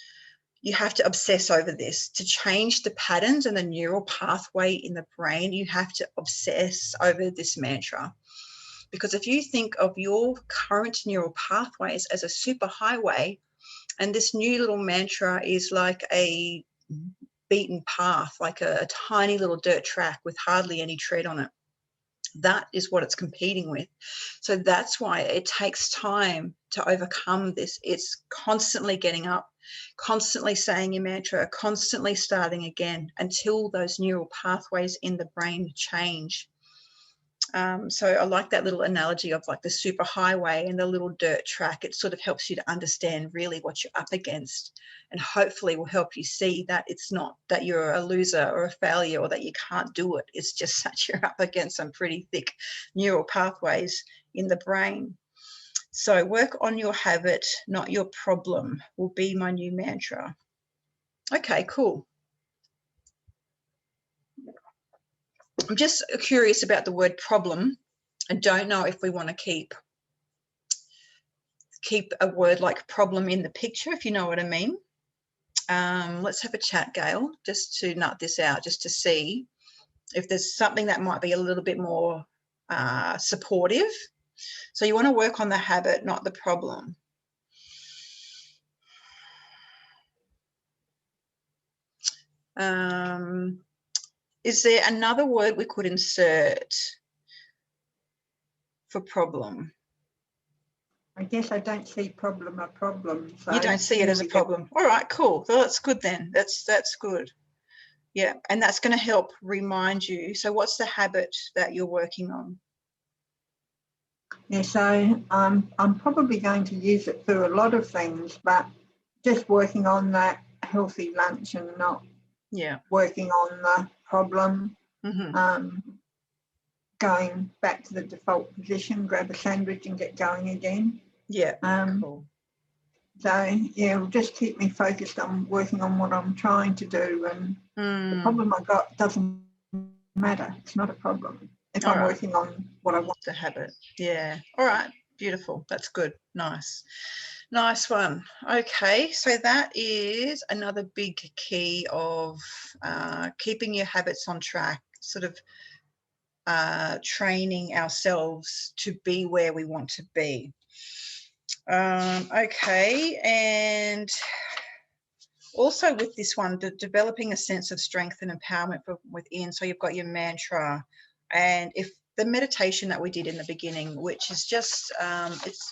Speaker 1: you have to obsess over this. To change the patterns and the neural pathway in the brain, you have to obsess over this mantra. Because if you think of your current neural pathways as a superhighway, and this new little mantra is like a beaten path, like a tiny little dirt track with hardly any tread on it, that is what it's competing with. So that's why it takes time to overcome this. It's constantly getting up, constantly saying your mantra, constantly starting again until those neural pathways in the brain change. So I like that little analogy of like the super highway and the little dirt track. It sort of helps you to understand really what you're up against, and hopefully will help you see that it's not that you're a loser or a failure or that you can't do it. It's just that you're up against some pretty thick neural pathways in the brain. So work on your habit, not your problem, will be my new mantra. Okay, cool. I'm just curious about the word problem. I don't know if we want to keep a word like problem in the picture, if you know what I mean. Let's have a chat, Gail, just to nut this out, just to see if there's something that might be a little bit more supportive. So you want to work on the habit, not the problem. Is there another word we could insert for problem?
Speaker 3: I guess I don't see problem a problem. So
Speaker 1: you don't see it as a problem. All right, cool. So that's good then. That's good. Yeah, and that's going to help remind you. So what's the habit that you're working on?
Speaker 3: Yeah, so I'm probably going to use it for a lot of things, but just working on that healthy lunch and not working on the problem. Going back to the default position, grab a sandwich and get going again.
Speaker 1: Yeah, cool.
Speaker 3: So yeah, it'll just keep me focused on working on what I'm trying to do, and the problem I got doesn't matter. It's not a problem if I'm working on what I want.
Speaker 1: The habit. Yeah. All right. Beautiful. That's good. Nice. Nice one. Okay. So that is another big key of keeping your habits on track, sort of training ourselves to be where we want to be. Okay. And also with this one, developing a sense of strength and empowerment from within. So you've got your mantra, and if the meditation that we did in the beginning, which is just,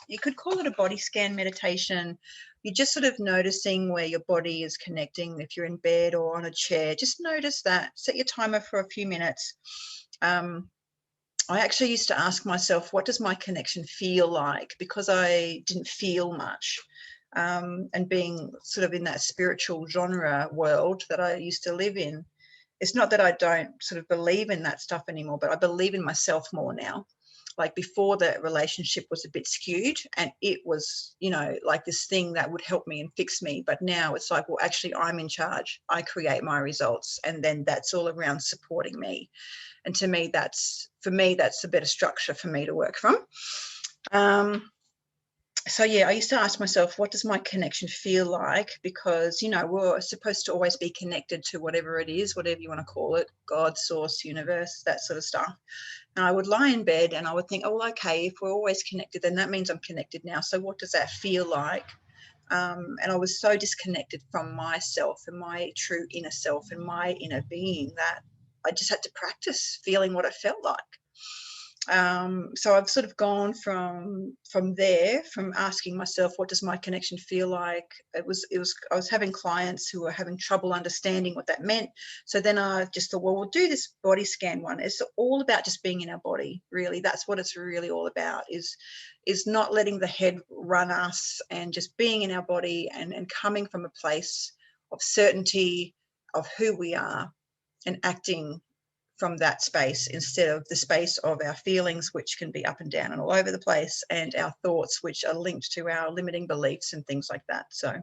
Speaker 1: you could call it a body scan meditation. You're just sort of noticing where your body is connecting. If you're in bed or on a chair, just notice that. Set your timer for a few minutes. I actually used to ask myself, what does my connection feel like? Because I didn't feel much. And being sort of in that spiritual genre world that I used to live in, it's not that I don't sort of believe in that stuff anymore, but I believe in myself more now. Like before, the relationship was a bit skewed and it was, you know, like this thing that would help me and fix me. But now it's like, well, actually, I'm in charge. I create my results, and then that's all around supporting me. And to me, that's a better structure for me to work from. So yeah, I used to ask myself, what does my connection feel like? Because, you know, we're supposed to always be connected to whatever it is, whatever you want to call it, God, source, universe, that sort of stuff. And I would lie in bed and I would think, oh, okay, if we're always connected, then that means I'm connected now. So what does that feel like? And I was so disconnected from myself and my true inner self and my inner being that I just had to practice feeling what it felt like. So I've sort of gone from there, from asking myself, what does my connection feel like? I was having clients who were having trouble understanding what that meant. So then I just thought, well, we'll do this body scan one. It's all about just being in our body, really. That's what it's really all about, is not letting the head run us, and just being in our body and coming from a place of certainty of who we are and acting from that space, instead of the space of our feelings, which can be up and down and all over the place, and our thoughts, which are linked to our limiting beliefs and things like that. So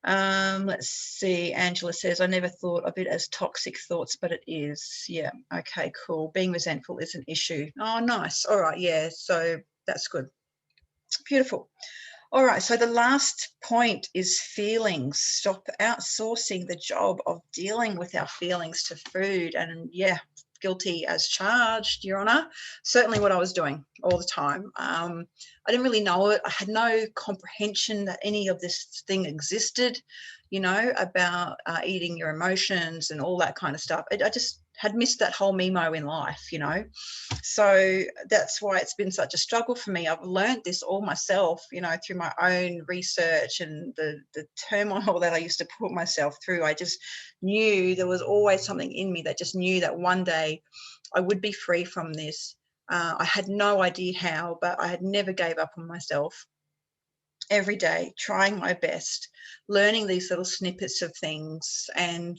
Speaker 1: let's see, Angela says, I never thought of it as toxic thoughts, but it is. Yeah, okay, cool. Being resentful is an issue. Oh, nice. All right, yeah, so that's good. Beautiful. All right, so the last point is feelings. Stop outsourcing the job of dealing with our feelings to food. And yeah, guilty as charged, Your Honour. Certainly what I was doing all the time. I didn't really know it. I had no comprehension that any of this thing existed, you know, about eating your emotions and all that kind of stuff. I just had missed that whole memo in life, you know. So that's why it's been such a struggle for me. I've learned this all myself, you know, through my own research and the turmoil that I used to put myself through. I just knew there was always something in me that just knew that one day I would be free from this. I had no idea how, but I had never gave up on myself. Every day, trying my best, learning these little snippets of things and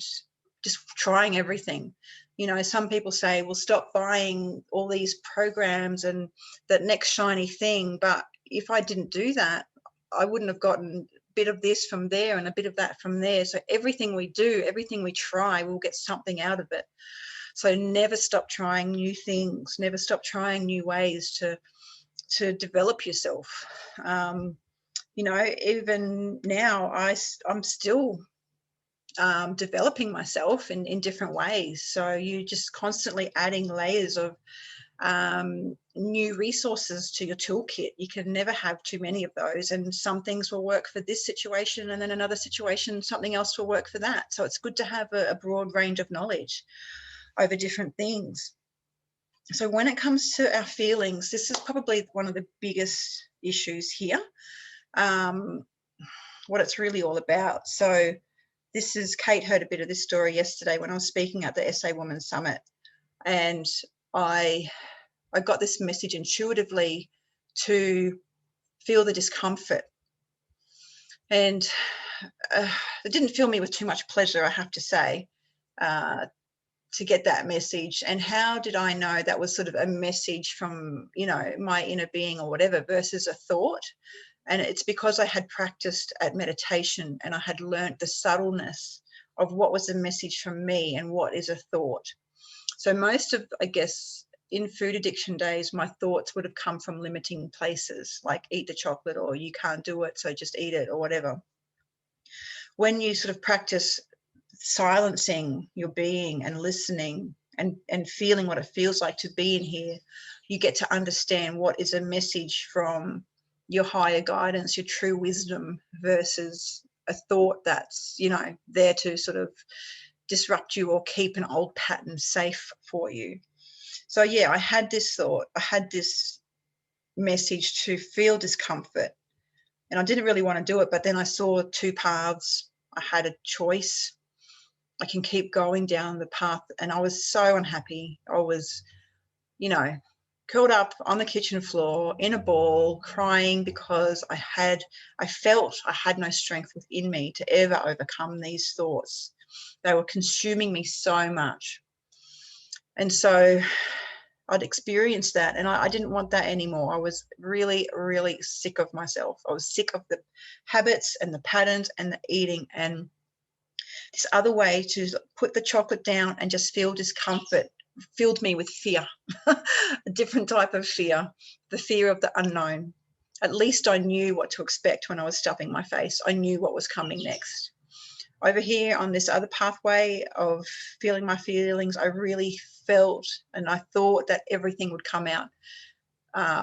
Speaker 1: just trying everything. You know, some people say, well, stop buying all these programs and that next shiny thing. But if I didn't do that, I wouldn't have gotten a bit of this from there and a bit of that from there. So everything we do, everything we try, we'll get something out of it. So never stop trying new things, never stop trying new ways to develop yourself. You know, even now I'm still developing myself in different ways. So you just constantly adding layers of new resources to your toolkit. You can never have too many of those, and some things will work for this situation, and then another situation, something else will work for that. So it's good to have a broad range of knowledge over different things. So when it comes to our feelings, this is probably one of the biggest issues here, what it's really all about. So this is, Kate heard a bit of this story yesterday when I was speaking at the SA Women Summit, and I got this message intuitively to feel the discomfort. And it didn't fill me with too much pleasure, I have to say, to get that message. And how did I know that was sort of a message from, you know, my inner being or whatever versus a thought? And it's because I had practiced at meditation and I had learnt the subtleness of what was a message from me and what is a thought. So most of, I guess, in food addiction days, my thoughts would have come from limiting places, like eat the chocolate, or you can't do it, so just eat it, or whatever. When you sort of practice silencing your being and listening and feeling what it feels like to be in here, you get to understand what is a message from your higher guidance, your true wisdom, versus a thought that's, you know, there to sort of disrupt you or keep an old pattern safe for you. So yeah, I had this thought, I had this message to feel discomfort, and I didn't really want to do it, but then I saw two paths. I had a choice. I can keep going down the path, and I was so unhappy. I was, you know, curled up on the kitchen floor in a ball, crying because I felt I had no strength within me to ever overcome these thoughts. They were consuming me so much. And so I'd experienced that, and I didn't want that anymore. I was really, really sick of myself. I was sick of the habits and the patterns and the eating, and this other way to put the chocolate down and just feel discomfort filled me with fear, a different type of fear, the fear of the unknown. At least I knew what to expect when I was stuffing my face. I knew what was coming next. Over here on this other pathway of feeling my feelings, I really felt and I thought that everything would come out.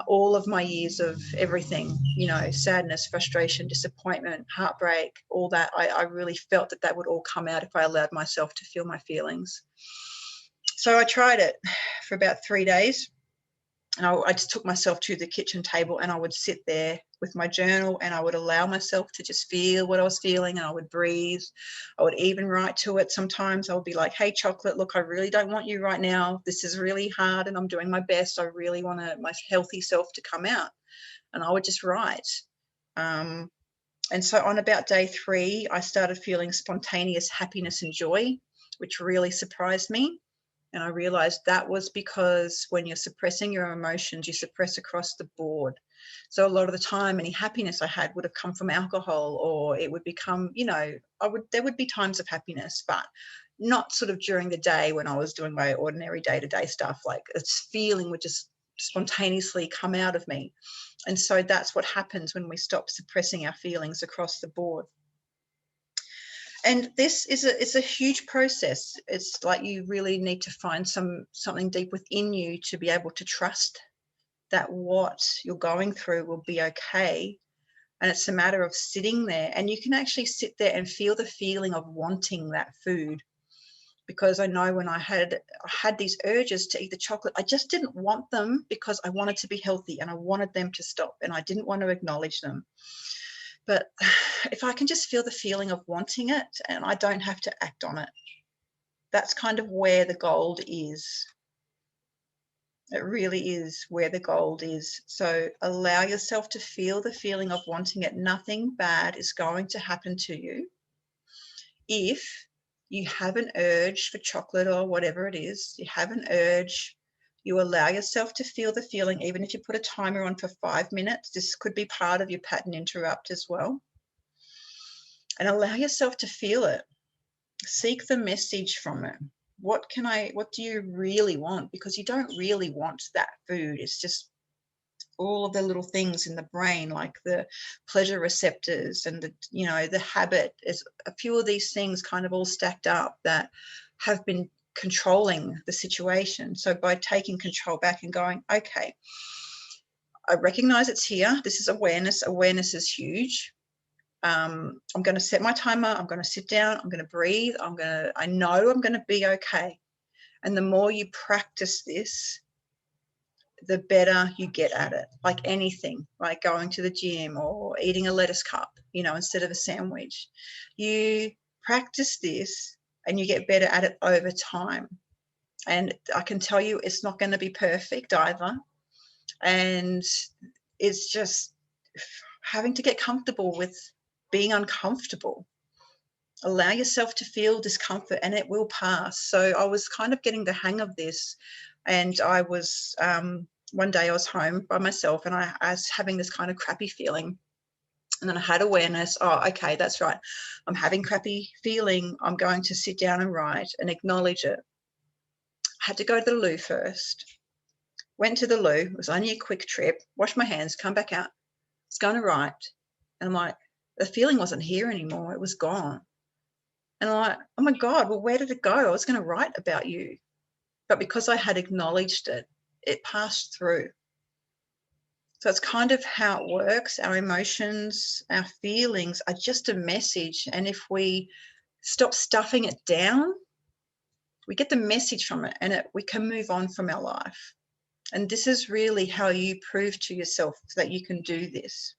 Speaker 1: All of my years of everything, you know, sadness, frustration, disappointment, heartbreak, all that, I really felt that that would all come out if I allowed myself to feel my feelings. So I tried it for about 3 days, And I just took myself to the kitchen table and I would sit there with my journal and I would allow myself to just feel what I was feeling, and I would breathe. I would even write to it. Sometimes I would be like, hey, chocolate, look, I really don't want you right now. This is really hard and I'm doing my best. I really want my healthy self to come out. And I would just write. And so on about day 3, I started feeling spontaneous happiness and joy, which really surprised me. And I realized that was because when you're suppressing your emotions, you suppress across the board. So a lot of the time, any happiness I had would have come from alcohol, or it would become, you know, there would be times of happiness, but not sort of during the day when I was doing my ordinary day-to-day stuff. Like, this feeling would just spontaneously come out of me. And so that's what happens when we stop suppressing our feelings across the board. And this is a huge process. It's like you really need to find something deep within you to be able to trust that what you're going through will be okay. And it's a matter of sitting there, and you can actually sit there and feel the feeling of wanting that food. Because I know when I had these urges to eat the chocolate, I just didn't want them because I wanted to be healthy and I wanted them to stop, and I didn't want to acknowledge them. But if I can just feel the feeling of wanting it and I don't have to act on it, that's kind of where the gold is. It really is where the gold is. So allow yourself to feel the feeling of wanting it. Nothing bad is going to happen to you. If you have an urge for chocolate or whatever it is, you have an urge, you allow yourself to feel the feeling, even if you put a timer on for 5 minutes. This could be part of your pattern interrupt as well. And allow yourself to feel it. Seek the message from it. What do you really want? Because you don't really want that food. It's just all of the little things in the brain, like the pleasure receptors and the habit. Is a few of these things kind of all stacked up that have been controlling the situation. So by taking control back and going, okay, I recognize it's here. This is awareness. Awareness is huge. I'm going to set my timer. I'm going to sit down. I'm going to breathe. I know I'm going to be okay. And the more you practice this, the better you get at it. Like anything, like going to the gym or eating a lettuce cup, instead of a sandwich. You practice this and you get better at it over time. And I can tell you it's not going to be perfect either. And it's just having to get comfortable with being uncomfortable. Allow yourself to feel discomfort and it will pass. So I was kind of getting the hang of this, and I was one day I was home by myself and I was having this kind of crappy feeling, and then I had awareness. Oh, okay, that's right. I'm having crappy feeling. I'm going to sit down and write and acknowledge it. I had to go to the loo first. Went to the loo. It was only a quick trip. Washed my hands, come back out. I was going to write. And I'm like, the feeling wasn't here anymore. It was gone. And I'm like, oh my God, well, where did it go? I was going to write about you. But because I had acknowledged it, it passed through. So it's kind of how it works. Our emotions, our feelings are just a message. And if we stop stuffing it down, we get the message from it and we can move on from our life. And this is really how you prove to yourself that you can do this.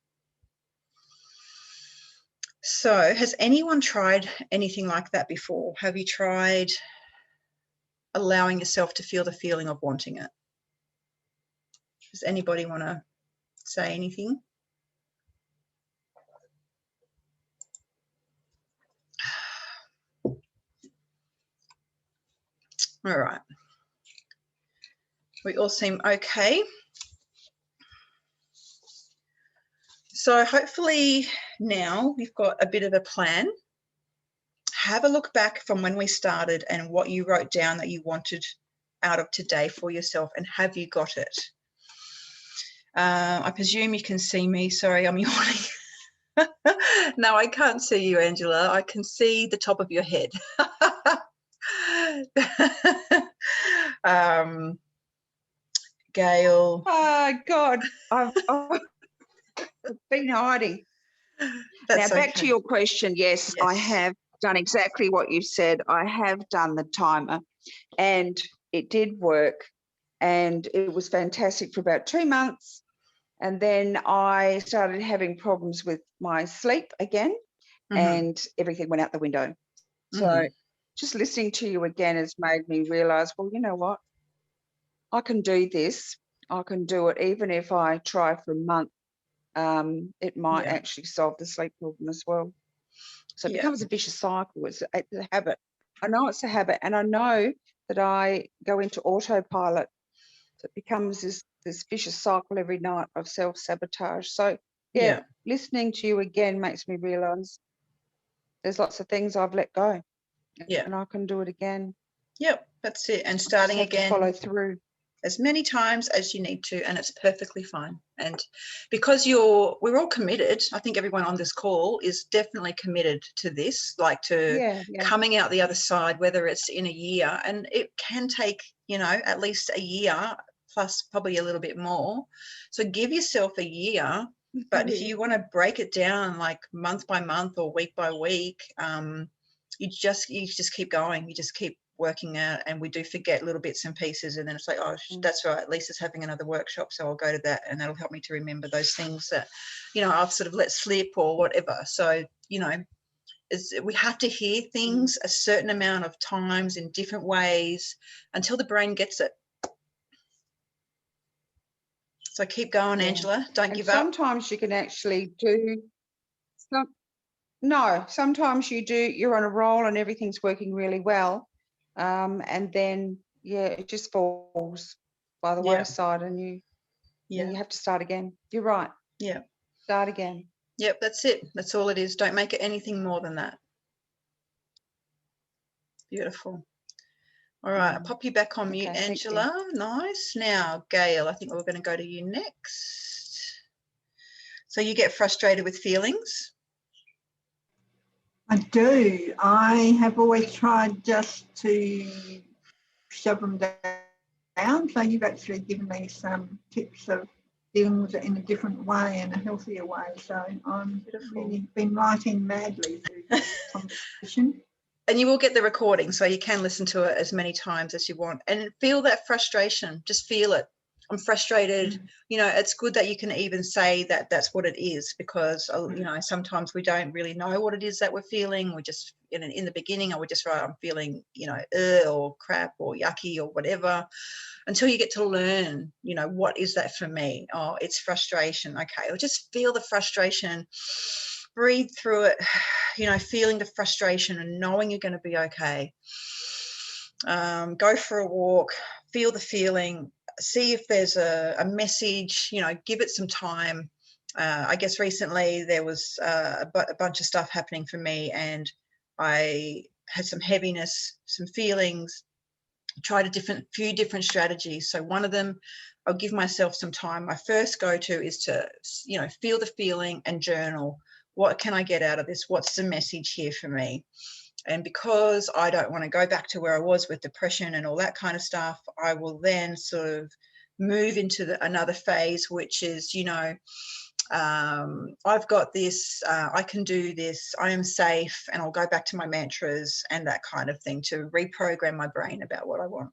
Speaker 1: So has anyone tried anything like that before? Have you tried allowing yourself to feel the feeling of wanting it? Does anybody want to say anything? All right. We all seem okay. So hopefully now we've got a bit of a plan. Have a look back from when we started and what you wrote down that you wanted out of today for yourself, and have you got it? I presume you can see me. Sorry, I'm yawning. No, I can't see you, Angela. I can see the top of your head. Gail.
Speaker 6: Oh, God, I've been hiding.
Speaker 1: That's
Speaker 6: now, back
Speaker 1: okay.
Speaker 6: to your question. Yes, I have done exactly what you said. I have done the timer and it did work. and it was fantastic for about 2 months. And then I started having problems with my sleep again, and everything went out the window. So just listening to you again has made me realise, well, you know what? I can do this. I can do it even if I try for a month. It might actually solve the sleep problem as well. So it becomes a vicious cycle. It's a habit. I know it's a habit, and I know that I go into autopilot. So it becomes this vicious cycle every night of self-sabotage. So listening to you again makes me realise there's lots of things I've let go. And I can do it again.
Speaker 1: Yep, that's it. And starting again,
Speaker 6: follow through
Speaker 1: as many times as you need to, and it's perfectly fine. And because we're all committed, I think everyone on this call is definitely committed to this, like to coming out the other side, whether it's in a year, and it can take, you know, at least a year plus probably a little bit more. So give yourself a year. But if you want to break it down like month by month or week by week, you just keep going. You just keep working out, and we do forget little bits and pieces, and then it's like, oh, that's right, Lisa's having another workshop, so I'll go to that, and that'll help me to remember those things that, you know, I've sort of let slip or whatever. So, you know, we have to hear things a certain amount of times in different ways until the brain gets it. So keep going, Angela. Don't give up.
Speaker 6: Sometimes you can actually do sometimes you're on a roll and everything's working really well. And then, it just falls by the wayside, and you have to start again. You're right.
Speaker 1: Yeah.
Speaker 6: Start again.
Speaker 1: Yep, that's it. That's all it is. Don't make it anything more than that. Beautiful. All right, I'll pop you back on mute, Angela. Nice. Now, Gail, I think we're going to go to you next. So you get frustrated with feelings?
Speaker 3: I do. I have always tried just to shove them down. So you've actually given me some tips of dealing with it in a different way and a healthier way. So I'm really been writing madly through this conversation.
Speaker 1: And you will get the recording, so you can listen to it as many times as you want and feel that frustration. Just feel it. I'm frustrated. You know, it's good that you can even say that that's what it is, because, you know, sometimes we don't really know what it is that we're feeling. We just, in the beginning, I would just write, I'm feeling, you know, or crap or yucky or whatever, until you get to learn, you know, what is that for me? Oh, it's frustration. Okay, or just feel the frustration, breathe through it, you know, feeling the frustration and knowing you're going to be okay. Go for a walk, feel the feeling, see if there's a message, you know, give it some time. I guess recently there was a bunch of stuff happening for me, and I had some heaviness, some feelings, tried a few different strategies. So one of them, I'll give myself some time. My first go-to is to, you know, feel the feeling and journal. What can I get out of this? What's the message here for me? And because I don't want to go back to where I was with depression and all that kind of stuff, I will then sort of move into another phase, which is, you know, I've got this, I can do this, I am safe, and I'll go back to my mantras and that kind of thing to reprogram my brain about what I want.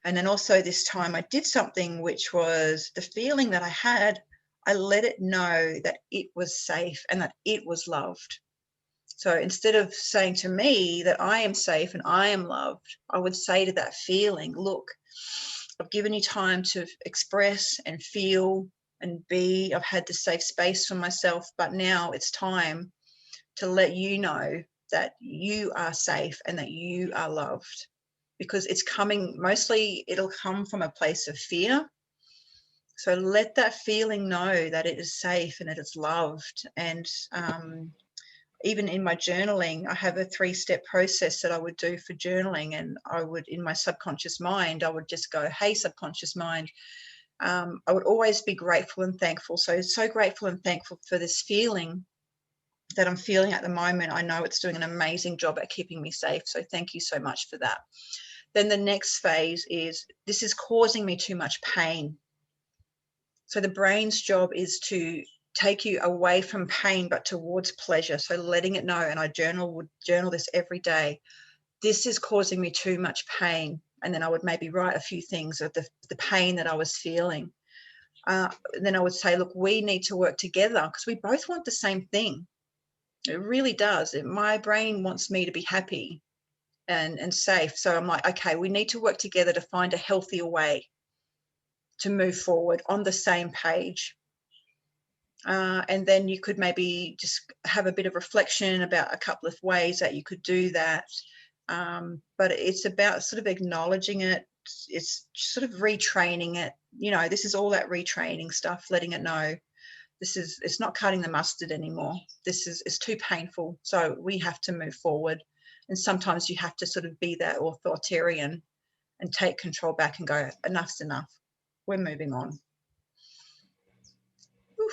Speaker 1: And then also this time I did something which was the feeling that I had, I let it know that it was safe and that it was loved. So instead of saying to me that I am safe and I am loved, I would say to that feeling, look, I've given you time to express and feel and be. I've had the safe space for myself, but now it's time to let you know that you are safe and that you are loved, because it's coming, mostly it'll come from a place of fear. So let that feeling know that it is safe and it is loved. And even in my journaling, I have a 3-step process that I would do for journaling. And I would, in my subconscious mind, I would just go, hey, subconscious mind, I would always be grateful and thankful. So grateful and thankful for this feeling that I'm feeling at the moment. I know it's doing an amazing job at keeping me safe. So thank you so much for that. Then the next phase is, this is causing me too much pain. So the brain's job is to take you away from pain, but towards pleasure. So letting it know, and I would journal this every day. This is causing me too much pain. And then I would maybe write a few things of the pain that I was feeling. Then I would say, look, we need to work together because we both want the same thing. It really does. My brain wants me to be happy and safe. So I'm like, okay, we need to work together to find a healthier way to move forward on the same page. And then you could maybe just have a bit of reflection about a couple of ways that you could do that. But it's about sort of acknowledging it. It's sort of retraining it. You know, this is all that retraining stuff, letting it know it's not cutting the mustard anymore. It's too painful. So we have to move forward. And sometimes you have to sort of be that authoritarian and take control back and go, enough's enough. We're moving on. Whew.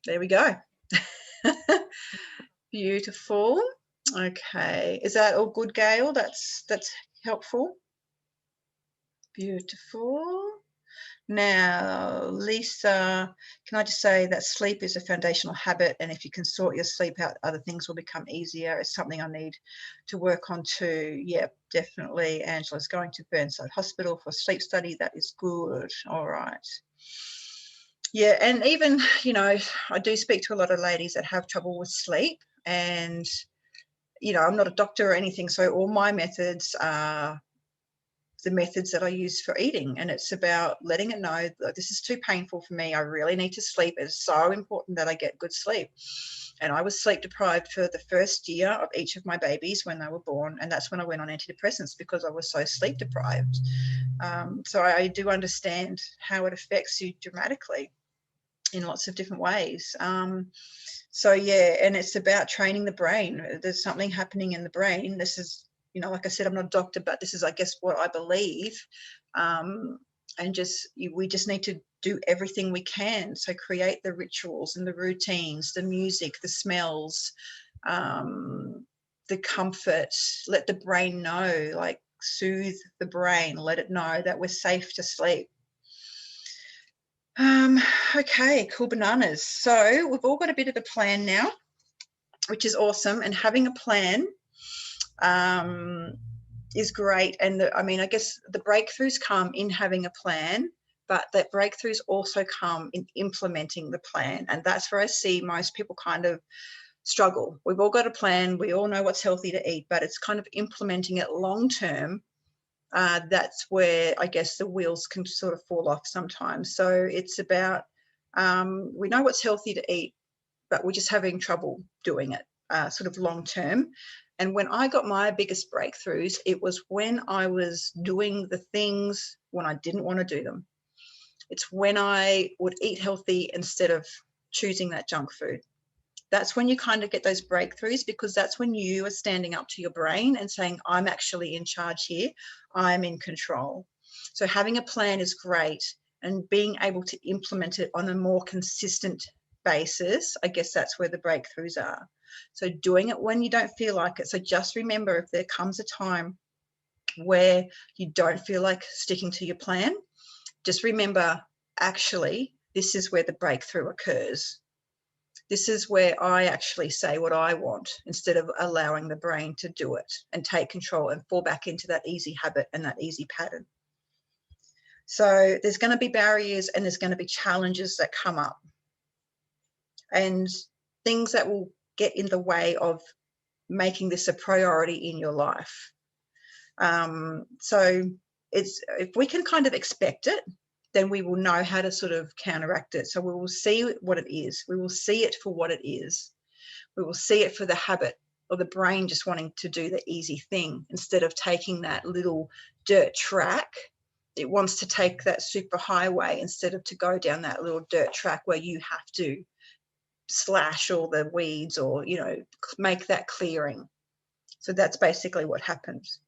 Speaker 1: There we go. Beautiful. Okay. Is that all good, Gail? That's helpful. Beautiful. Now, Lisa, can I just say that sleep is a foundational habit, and if you can sort your sleep out, other things will become easier. It's something I need to work on too. Yep, definitely. Angela's going to Burnside Hospital for a sleep study. That is good. All right. Yeah, and even, you know, I do speak to a lot of ladies that have trouble with sleep, and, you know, I'm not a doctor or anything, so all my methods are the methods that I use for eating, and it's about letting it know that this is too painful for me. I really need to sleep. It's so important that I get good sleep. And I was sleep deprived for the first year of each of my babies when they were born, and that's when I went on antidepressants because I was so sleep deprived. So I do understand how it affects you dramatically in lots of different ways. So yeah, and it's about training the brain. There's something happening in the brain. This is, you know, like I said, I'm not a doctor, but this is, I guess, what I believe. And we just need to do everything we can. So create the rituals and the routines, the music, the smells, the comfort, let the brain know, like soothe the brain, let it know that we're safe to sleep. Okay, cool bananas. So we've all got a bit of a plan now, which is awesome. And having a plan is great. And I mean, I guess the breakthroughs come in having a plan, but that breakthroughs also come in implementing the plan. And that's where I see most people kind of struggle. We've all got a plan. We all know what's healthy to eat, but it's kind of implementing it long term. That's where I guess the wheels can sort of fall off sometimes. So it's about, we know what's healthy to eat, but we're just having trouble doing it sort of long term. And when I got my biggest breakthroughs, it was when I was doing the things when I didn't want to do them. It's when I would eat healthy instead of choosing that junk food. That's when you kind of get those breakthroughs, because that's when you are standing up to your brain and saying, I'm actually in charge here. I'm in control. So having a plan is great, and being able to implement it on a more consistent basis, I guess that's where the breakthroughs are. So doing it when you don't feel like it. So just remember, if there comes a time where you don't feel like sticking to your plan, just remember, actually, this is where the breakthrough occurs. This is where I actually say what I want instead of allowing the brain to do it and take control and fall back into that easy habit and that easy pattern. So there's going to be barriers and there's going to be challenges that come up and things that will get in the way of making this a priority in your life. So if we can kind of expect it, then we will know how to sort of counteract it. So we will see what it is. We will see it for what it is. We will see it for the habit or the brain just wanting to do the easy thing instead of taking that little dirt track. It wants to take that super highway instead of to go down that little dirt track where you have to slash all the weeds or, you know, make that clearing. So that's basically what happens.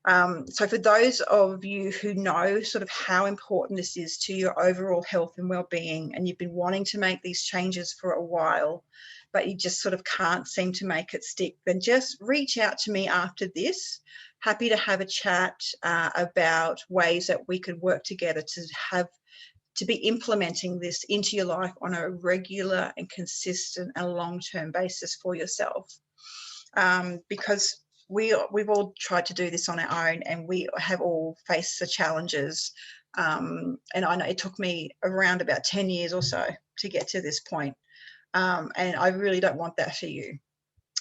Speaker 1: So for those of you who know sort of how important this is to your overall health and well-being, and you've been wanting to make these changes for a while, but you just sort of can't seem to make it stick, then just reach out to me after this. Happy to have a chat about ways that we could work together to be implementing this into your life on a regular and consistent and long-term basis for yourself. Because we've all tried to do this on our own, and we have all faced the challenges. And I know it took me around about 10 years or so to get to this point. And I really don't want that for you.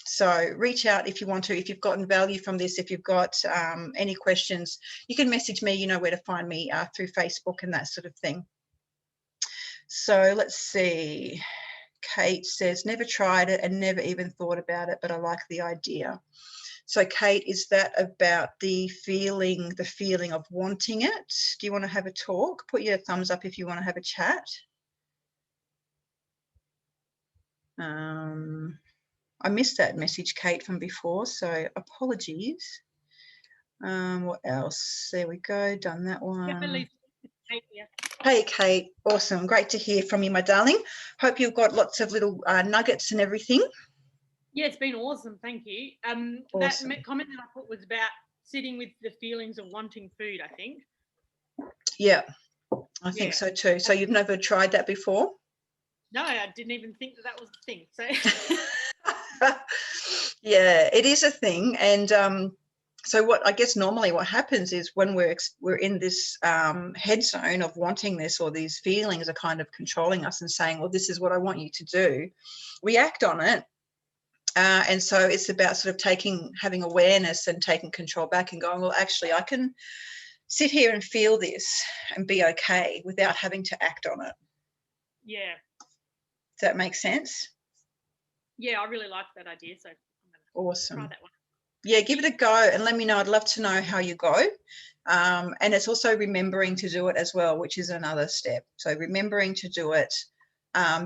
Speaker 1: So reach out if you want to, if you've gotten value from this, if you've got any questions, you can message me, you know where to find me through Facebook and that sort of thing. So let's see. Kate says, never tried it and never even thought about it, but I like the idea. So Kate, is that about the feeling of wanting it? Do you want to have a talk? Put your thumbs up if you want to have a chat. I missed that message, Kate, from before, so apologies. What else? There we go, done that one. Hey, Kate, awesome. Great to hear from you, my darling. Hope you've got lots of little nuggets and everything.
Speaker 7: Yeah, it's been awesome. Thank you.
Speaker 1: Awesome.
Speaker 7: That comment that I put was about sitting with the feelings of wanting food, I think. Yeah, I think so too. So you've never tried that before? No, I didn't even think that was a thing. So
Speaker 1: yeah, it is a thing. And so what I guess normally what happens is when we're in this head zone of wanting this, or these feelings are kind of controlling us and saying, well, this is what I want you to do, we act on it. And so it's about sort of having awareness and taking control back and going, well, actually, I can sit here and feel this and be okay without having to act on it.
Speaker 7: Yeah.
Speaker 1: Does that make sense?
Speaker 7: Yeah, I really like that idea. So I'm
Speaker 1: awesome.
Speaker 7: Try that one.
Speaker 1: Yeah, give it a go and let me know. I'd love to know how you go. And it's also remembering to do it as well, which is another step. So remembering to do it.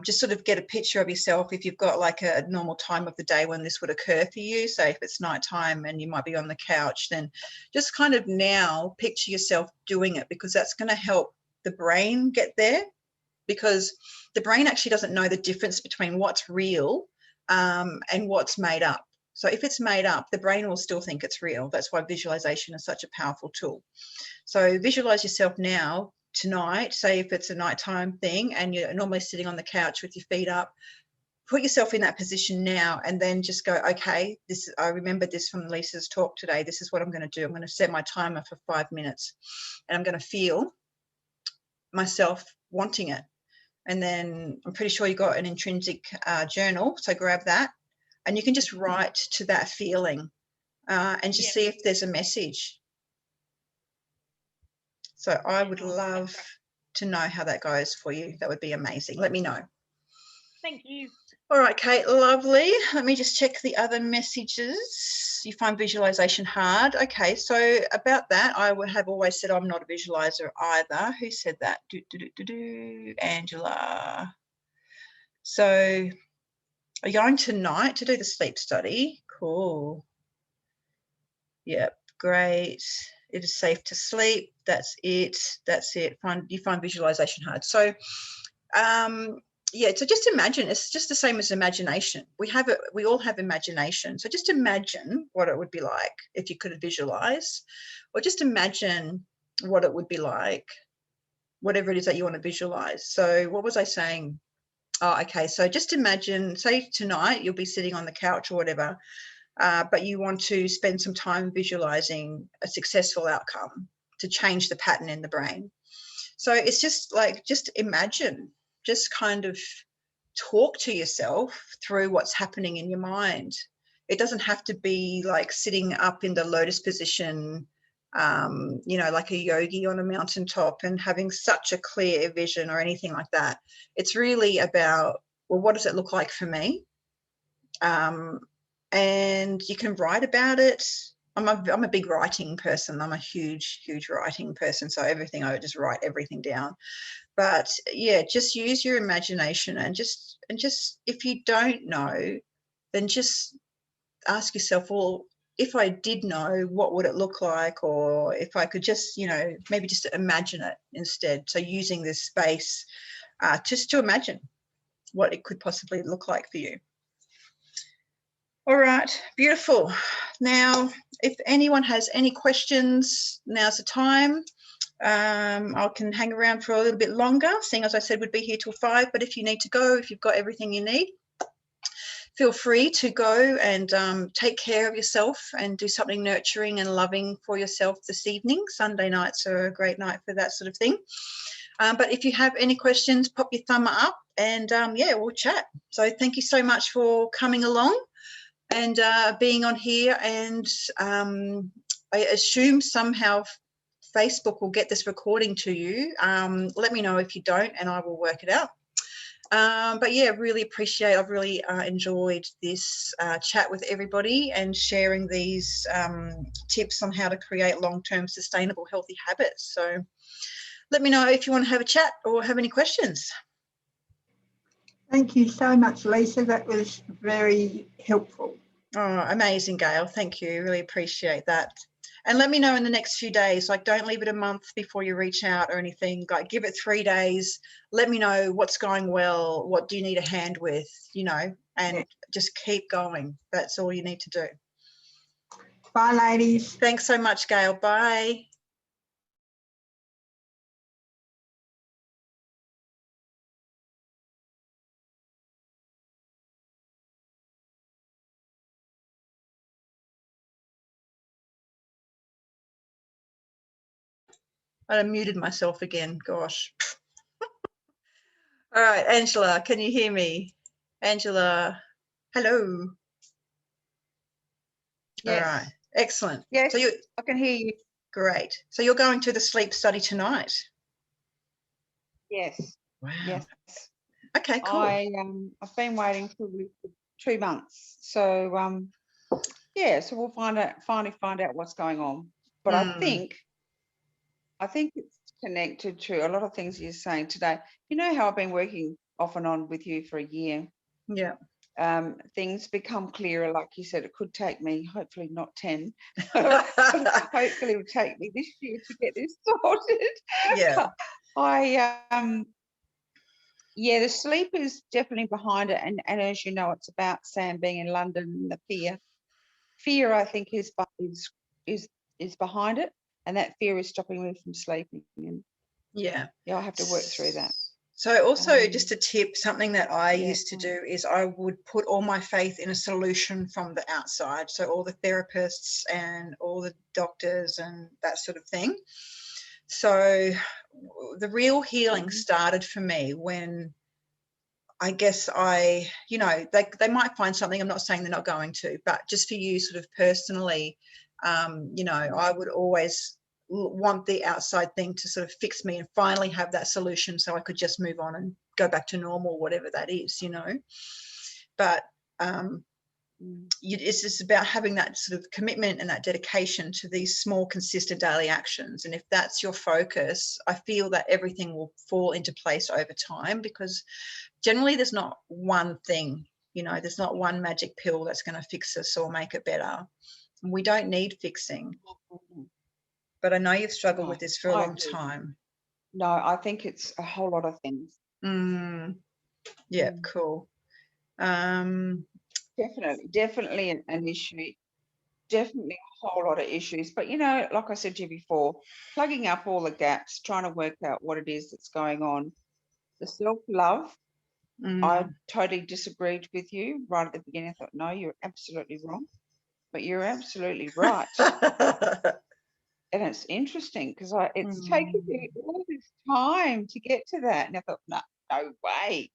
Speaker 1: Just sort of get a picture of yourself if you've got like a normal time of the day when this would occur for you. Say if it's nighttime and you might be on the couch, then just kind of now picture yourself doing it, because that's going to help the brain get there, because the brain actually doesn't know the difference between what's real and what's made up. So if it's made up, the brain will still think it's real. That's why visualization is such a powerful tool. So visualize yourself now, tonight, say if it's a nighttime thing and you're normally sitting on the couch with your feet up, put yourself in that position now, and then just go, okay, I remember this from Lisa's talk today. This is what I'm going to do. I'm going to set my timer for 5 minutes and I'm going to feel myself wanting it. And then I'm pretty sure you got an intrinsic journal. So grab that and you can just write to that feeling and just see if there's a message. So I would love to know how that goes for you. That would be amazing. Let me know.
Speaker 7: Thank you.
Speaker 1: All right, Kate, lovely. Let me just check the other messages. You find visualization hard. Okay, so about that, I would have always said I'm not a visualizer either. Who said that? Angela. So are you going tonight to do the sleep study? Cool. Yep, great. It is safe to sleep. That's it. That's it. You find visualization hard. So yeah, so just imagine. It's just the same as imagination. We all have imagination. So just imagine what it would be like if you could visualize, or just imagine what it would be like, whatever it is that you want to visualize. So what was I saying? Oh, okay. So just imagine, say tonight you'll be sitting on the couch or whatever, but you want to spend some time visualizing a successful outcome to change the pattern in the brain. So it's just like, just imagine, just kind of talk to yourself through what's happening in your mind. It doesn't have to be like sitting up in the lotus position, you know, like a yogi on a mountaintop and having such a clear vision or anything like that. It's really about, well, what does it look like for me? And you can write about it. I'm a big writing person. I'm a huge writing person. So everything, I would just write everything down. But yeah, just use your imagination and just if you don't know, then just ask yourself, well, if I did know, what would it look like? Or if I could just, you know, maybe just imagine it instead. So using this space just to imagine what it could possibly look like for you. All right, beautiful. Now, if anyone has any questions, now's the time. I can hang around for a little bit longer, seeing as I said we'd be here till 5, but if you need to go, if you've got everything you need, feel free to go and take care of yourself and do something nurturing and loving for yourself this evening. Sunday nights are a great night for that sort of thing. But if you have any questions, pop your thumb up and yeah, we'll chat. So thank you so much for coming along and being on here. And I assume somehow Facebook will get this recording to you. Let me know if you don't and I will work it out. But yeah, really appreciate, I've really enjoyed this chat with everybody and sharing these tips on how to create long-term sustainable healthy habits. So let me know if you want to have a chat or have any questions.
Speaker 3: Thank you so much, Lisa. That was very helpful.
Speaker 1: Oh, amazing, Gail. Thank you. Really appreciate that. And let me know in the next few days. Like, don't leave it a month before you reach out or anything. Like, give it 3 days. Let me know what's going well. What do you need a hand with, you know, and just keep going. That's all you need to do.
Speaker 3: Bye, ladies.
Speaker 1: Thanks so much, Gail. Bye. I muted myself again. Gosh. All right, Angela, can you hear me? Angela, hello.
Speaker 6: Yes.
Speaker 1: All right, excellent.
Speaker 6: Yes,
Speaker 1: so
Speaker 6: I can hear you.
Speaker 1: Great. So you're going to the sleep study tonight?
Speaker 6: Yes.
Speaker 1: Wow.
Speaker 6: Yes.
Speaker 1: Okay, cool.
Speaker 6: I've been waiting for 2 months. So yeah, so we'll finally find out what's going on. But I think it's connected to a lot of things you're saying today. You know how I've been working off and on with you for a year?
Speaker 1: Yeah.
Speaker 6: Things become clearer, like you said. It could take me, hopefully not 10, hopefully it'll take me this year to get this sorted.
Speaker 1: Yeah.
Speaker 6: Yeah, the sleep is definitely behind it, and as you know, it's about Sam being in London and the fear. Fear, I think, is behind it, and that fear is stopping me from sleeping. And
Speaker 1: yeah,
Speaker 6: I have to work through that.
Speaker 1: So also just a tip, something that I
Speaker 6: Yeah.
Speaker 1: used to do is I would put all my faith in a solution from the outside. So all the therapists and all the doctors and that sort of thing. So the real healing started for me when I guess you know, they might find something. I'm not saying they're not going to, but just for you sort of personally, you know, I would always want the outside thing to sort of fix me and finally have that solution so I could just move on and go back to normal, whatever that is, you know. But it's just about having that sort of commitment and that dedication to these small, consistent daily actions. And if that's your focus, I feel that everything will fall into place over time, because generally there's not one thing, you know, there's not one magic pill that's going to fix us or make it better. We don't need fixing. But I know you've struggled with this for a long time.
Speaker 6: No, I think it's a whole lot of things.
Speaker 1: Yeah, cool.
Speaker 6: Definitely an issue. Definitely a whole lot of issues. But, you know, like I said to you before, plugging up all the gaps, trying to work out what it is that's going on. The self-love, I totally disagreed with you right at the beginning. I thought, no, you're absolutely wrong. But you're absolutely right. And it's interesting because it's taken me all this time to get to that. And I thought, no way.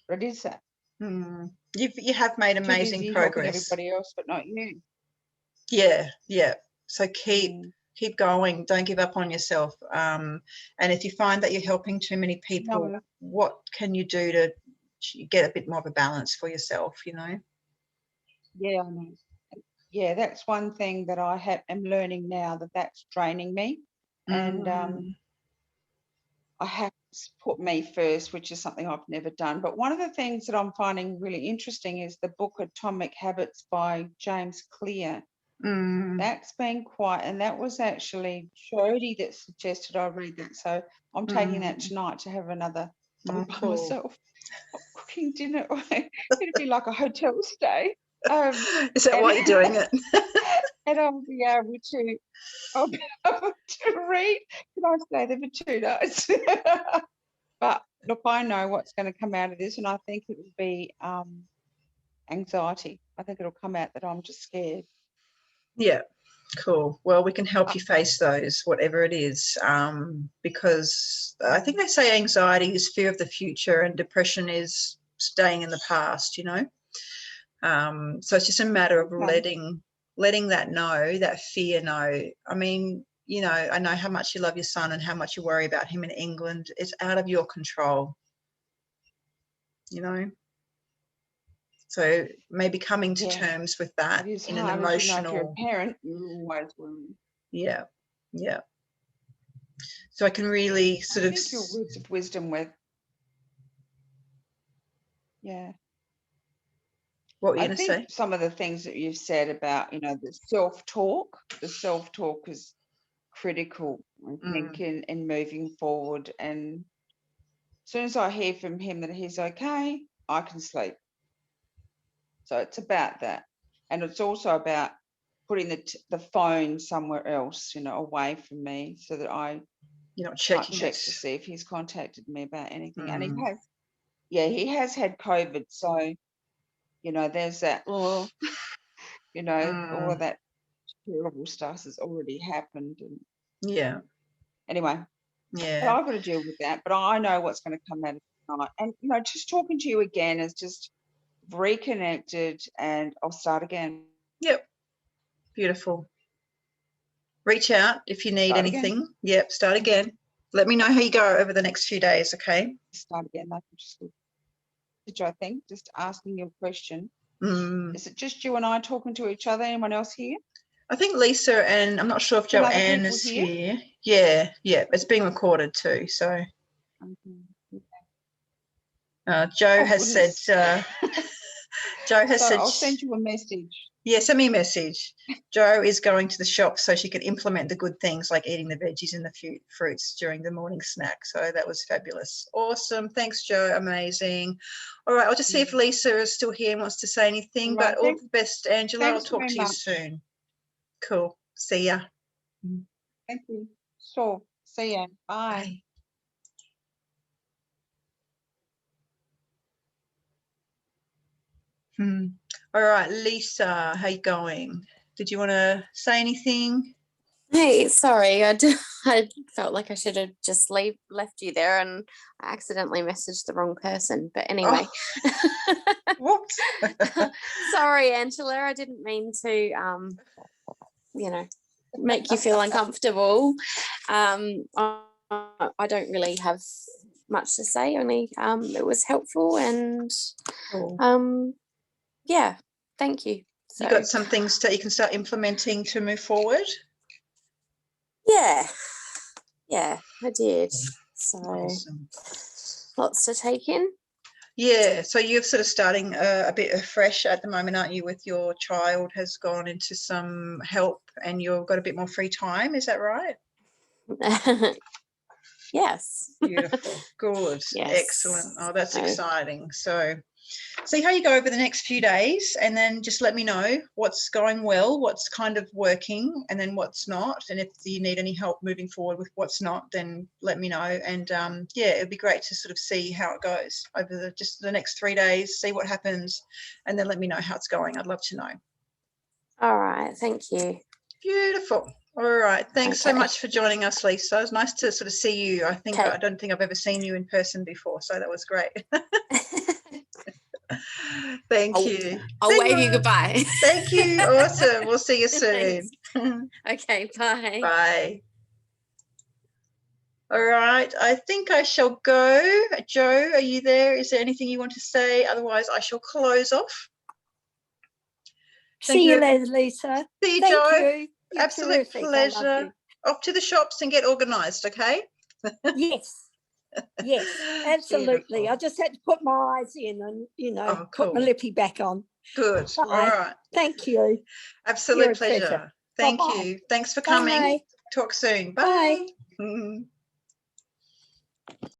Speaker 6: But it is that.
Speaker 1: You have made amazing progress.
Speaker 6: Everybody else, but not you.
Speaker 1: Yeah. So keep going. Don't give up on yourself. And if you find that you're helping too many people, what can you do to get a bit more of a balance for yourself, you know?
Speaker 6: Yeah, I know. Yeah, that's one thing that I am learning now, that's draining me. And I have to put me first, which is something I've never done. But one of the things that I'm finding really interesting is the book Atomic Habits by James Clear. That's been and that was actually Jodie that suggested I read that. So I'm taking that tonight to have another by myself. I'm cooking dinner. It'll be like a hotel stay.
Speaker 1: Is that why you're doing it?
Speaker 6: And I'll be able to read. Can I stay there for 2 nights? But look, I know what's going to come out of this, and I think it will be anxiety. I think it'll come out that I'm just scared.
Speaker 1: Yeah, cool. Well, we can help you face those, whatever it is, because I think they say anxiety is fear of the future and depression is staying in the past, you know. So it's just a matter of letting that fear know. I mean, you know, I know how much you love your son and how much you worry about him in England. It's out of your control, you know. So maybe coming to terms with that
Speaker 6: it is
Speaker 1: in an
Speaker 6: hard,
Speaker 1: emotional.
Speaker 6: as you know, if you're a parent, you always worry.
Speaker 1: Yeah, yeah. So I can really sort of.
Speaker 6: I think your words of wisdom with. Yeah.
Speaker 1: What were you
Speaker 6: I
Speaker 1: going to
Speaker 6: think
Speaker 1: say?
Speaker 6: some of the things that you've said about, you know, the self-talk is critical, I think, in moving forward. And as soon as I hear from him that he's okay, I can sleep. So it's about that. And it's also about putting the phone somewhere else, you know, away from me, so that
Speaker 1: You're not
Speaker 6: can't
Speaker 1: checking
Speaker 6: check
Speaker 1: it.
Speaker 6: to see if he's contacted me about anything. And he has had COVID. So, you know, there's that, you know, all of that terrible stuff has already happened. And
Speaker 1: yeah.
Speaker 6: Anyway,
Speaker 1: yeah.
Speaker 6: But I've got to deal with that. But I know what's going to come out of tonight. And, you know, just talking to you again is just reconnected, and I'll start again.
Speaker 1: Yep. Beautiful. Reach out if you need
Speaker 6: Start
Speaker 1: anything.
Speaker 6: again.
Speaker 1: Yep. Start again. Let me know how you go over the next few days, okay?
Speaker 6: Start again. Like I think, just asking you a question. Is it just you and I talking to each other? Anyone else here?
Speaker 1: I think Lisa, and I'm not sure if
Speaker 6: Some other
Speaker 1: Joanne
Speaker 6: people
Speaker 1: is here. Yeah, yeah. It's being recorded too. So Joe has
Speaker 6: goodness.
Speaker 1: said. Joe has said.
Speaker 6: I'll send you a message.
Speaker 1: Yeah, send me a message. Joe is going to the shop so she can implement the good things like eating the veggies and the fruits during the morning snack. So that was fabulous. Awesome. Thanks, Joe. Amazing. All right, I'll just see if Lisa is still here and wants to say anything. But all the best, Angela. I'll talk to you soon. Cool. See ya.
Speaker 6: Thank you. Sure. See ya. Bye.
Speaker 1: Bye. All right, Lisa, how you going? Did you want to say anything?
Speaker 4: Hey, sorry, I felt like I should have just left you there, and I accidentally messaged the wrong person. But anyway,
Speaker 1: whoops.
Speaker 4: Sorry, Angela, I didn't mean to, you know, make you feel uncomfortable. I don't really have much to say. Only it was helpful, and yeah, thank you. So,
Speaker 1: you got some things that you can start implementing to move forward?
Speaker 4: Yeah, I did. So
Speaker 1: awesome.
Speaker 4: Lots to take in.
Speaker 1: Yeah, so you're sort of starting a bit afresh at the moment, aren't you, with your child has gone into some help and you've got a bit more free time, is that right?
Speaker 4: Yes.
Speaker 1: Beautiful. Good.
Speaker 4: Yes.
Speaker 1: Excellent. Oh, that's exciting. So see how you go over the next few days, and then just let me know what's going well, what's kind of working, and then what's not. And if you need any help moving forward with what's not, then let me know. And yeah, it'd be great to sort of see how it goes over just the next 3 days, see what happens, and then let me know how it's going. I'd love to know.
Speaker 4: All right. Thank you.
Speaker 1: Beautiful. All right. Thanks so much for joining us, Lisa. It was nice to sort of see you. I don't think I've ever seen you in person before, so that was great. Thank you.
Speaker 4: I'll wave you goodbye.
Speaker 1: Thank you. Awesome. We'll see you soon.
Speaker 4: Okay. Bye.
Speaker 1: Bye. All right. I think I shall go. Joe, are you there? Is there anything you want to say? Otherwise, I shall close off.
Speaker 2: See you later, Lisa.
Speaker 1: See you,
Speaker 2: Thank
Speaker 1: Joe.
Speaker 2: you. You're
Speaker 1: Absolute
Speaker 2: terrific.
Speaker 1: pleasure. Off to the shops and get organised, okay?
Speaker 2: Yes. Yes, absolutely.
Speaker 1: Beautiful.
Speaker 2: I just had to put my eyes in and, you know,
Speaker 1: cool.
Speaker 2: put my lippy back on.
Speaker 1: Good.
Speaker 2: Bye.
Speaker 1: All right.
Speaker 2: Thank you.
Speaker 1: Absolute pleasure. Thank you. Thanks for coming.
Speaker 2: Bye.
Speaker 1: Talk soon. Bye.
Speaker 2: Bye.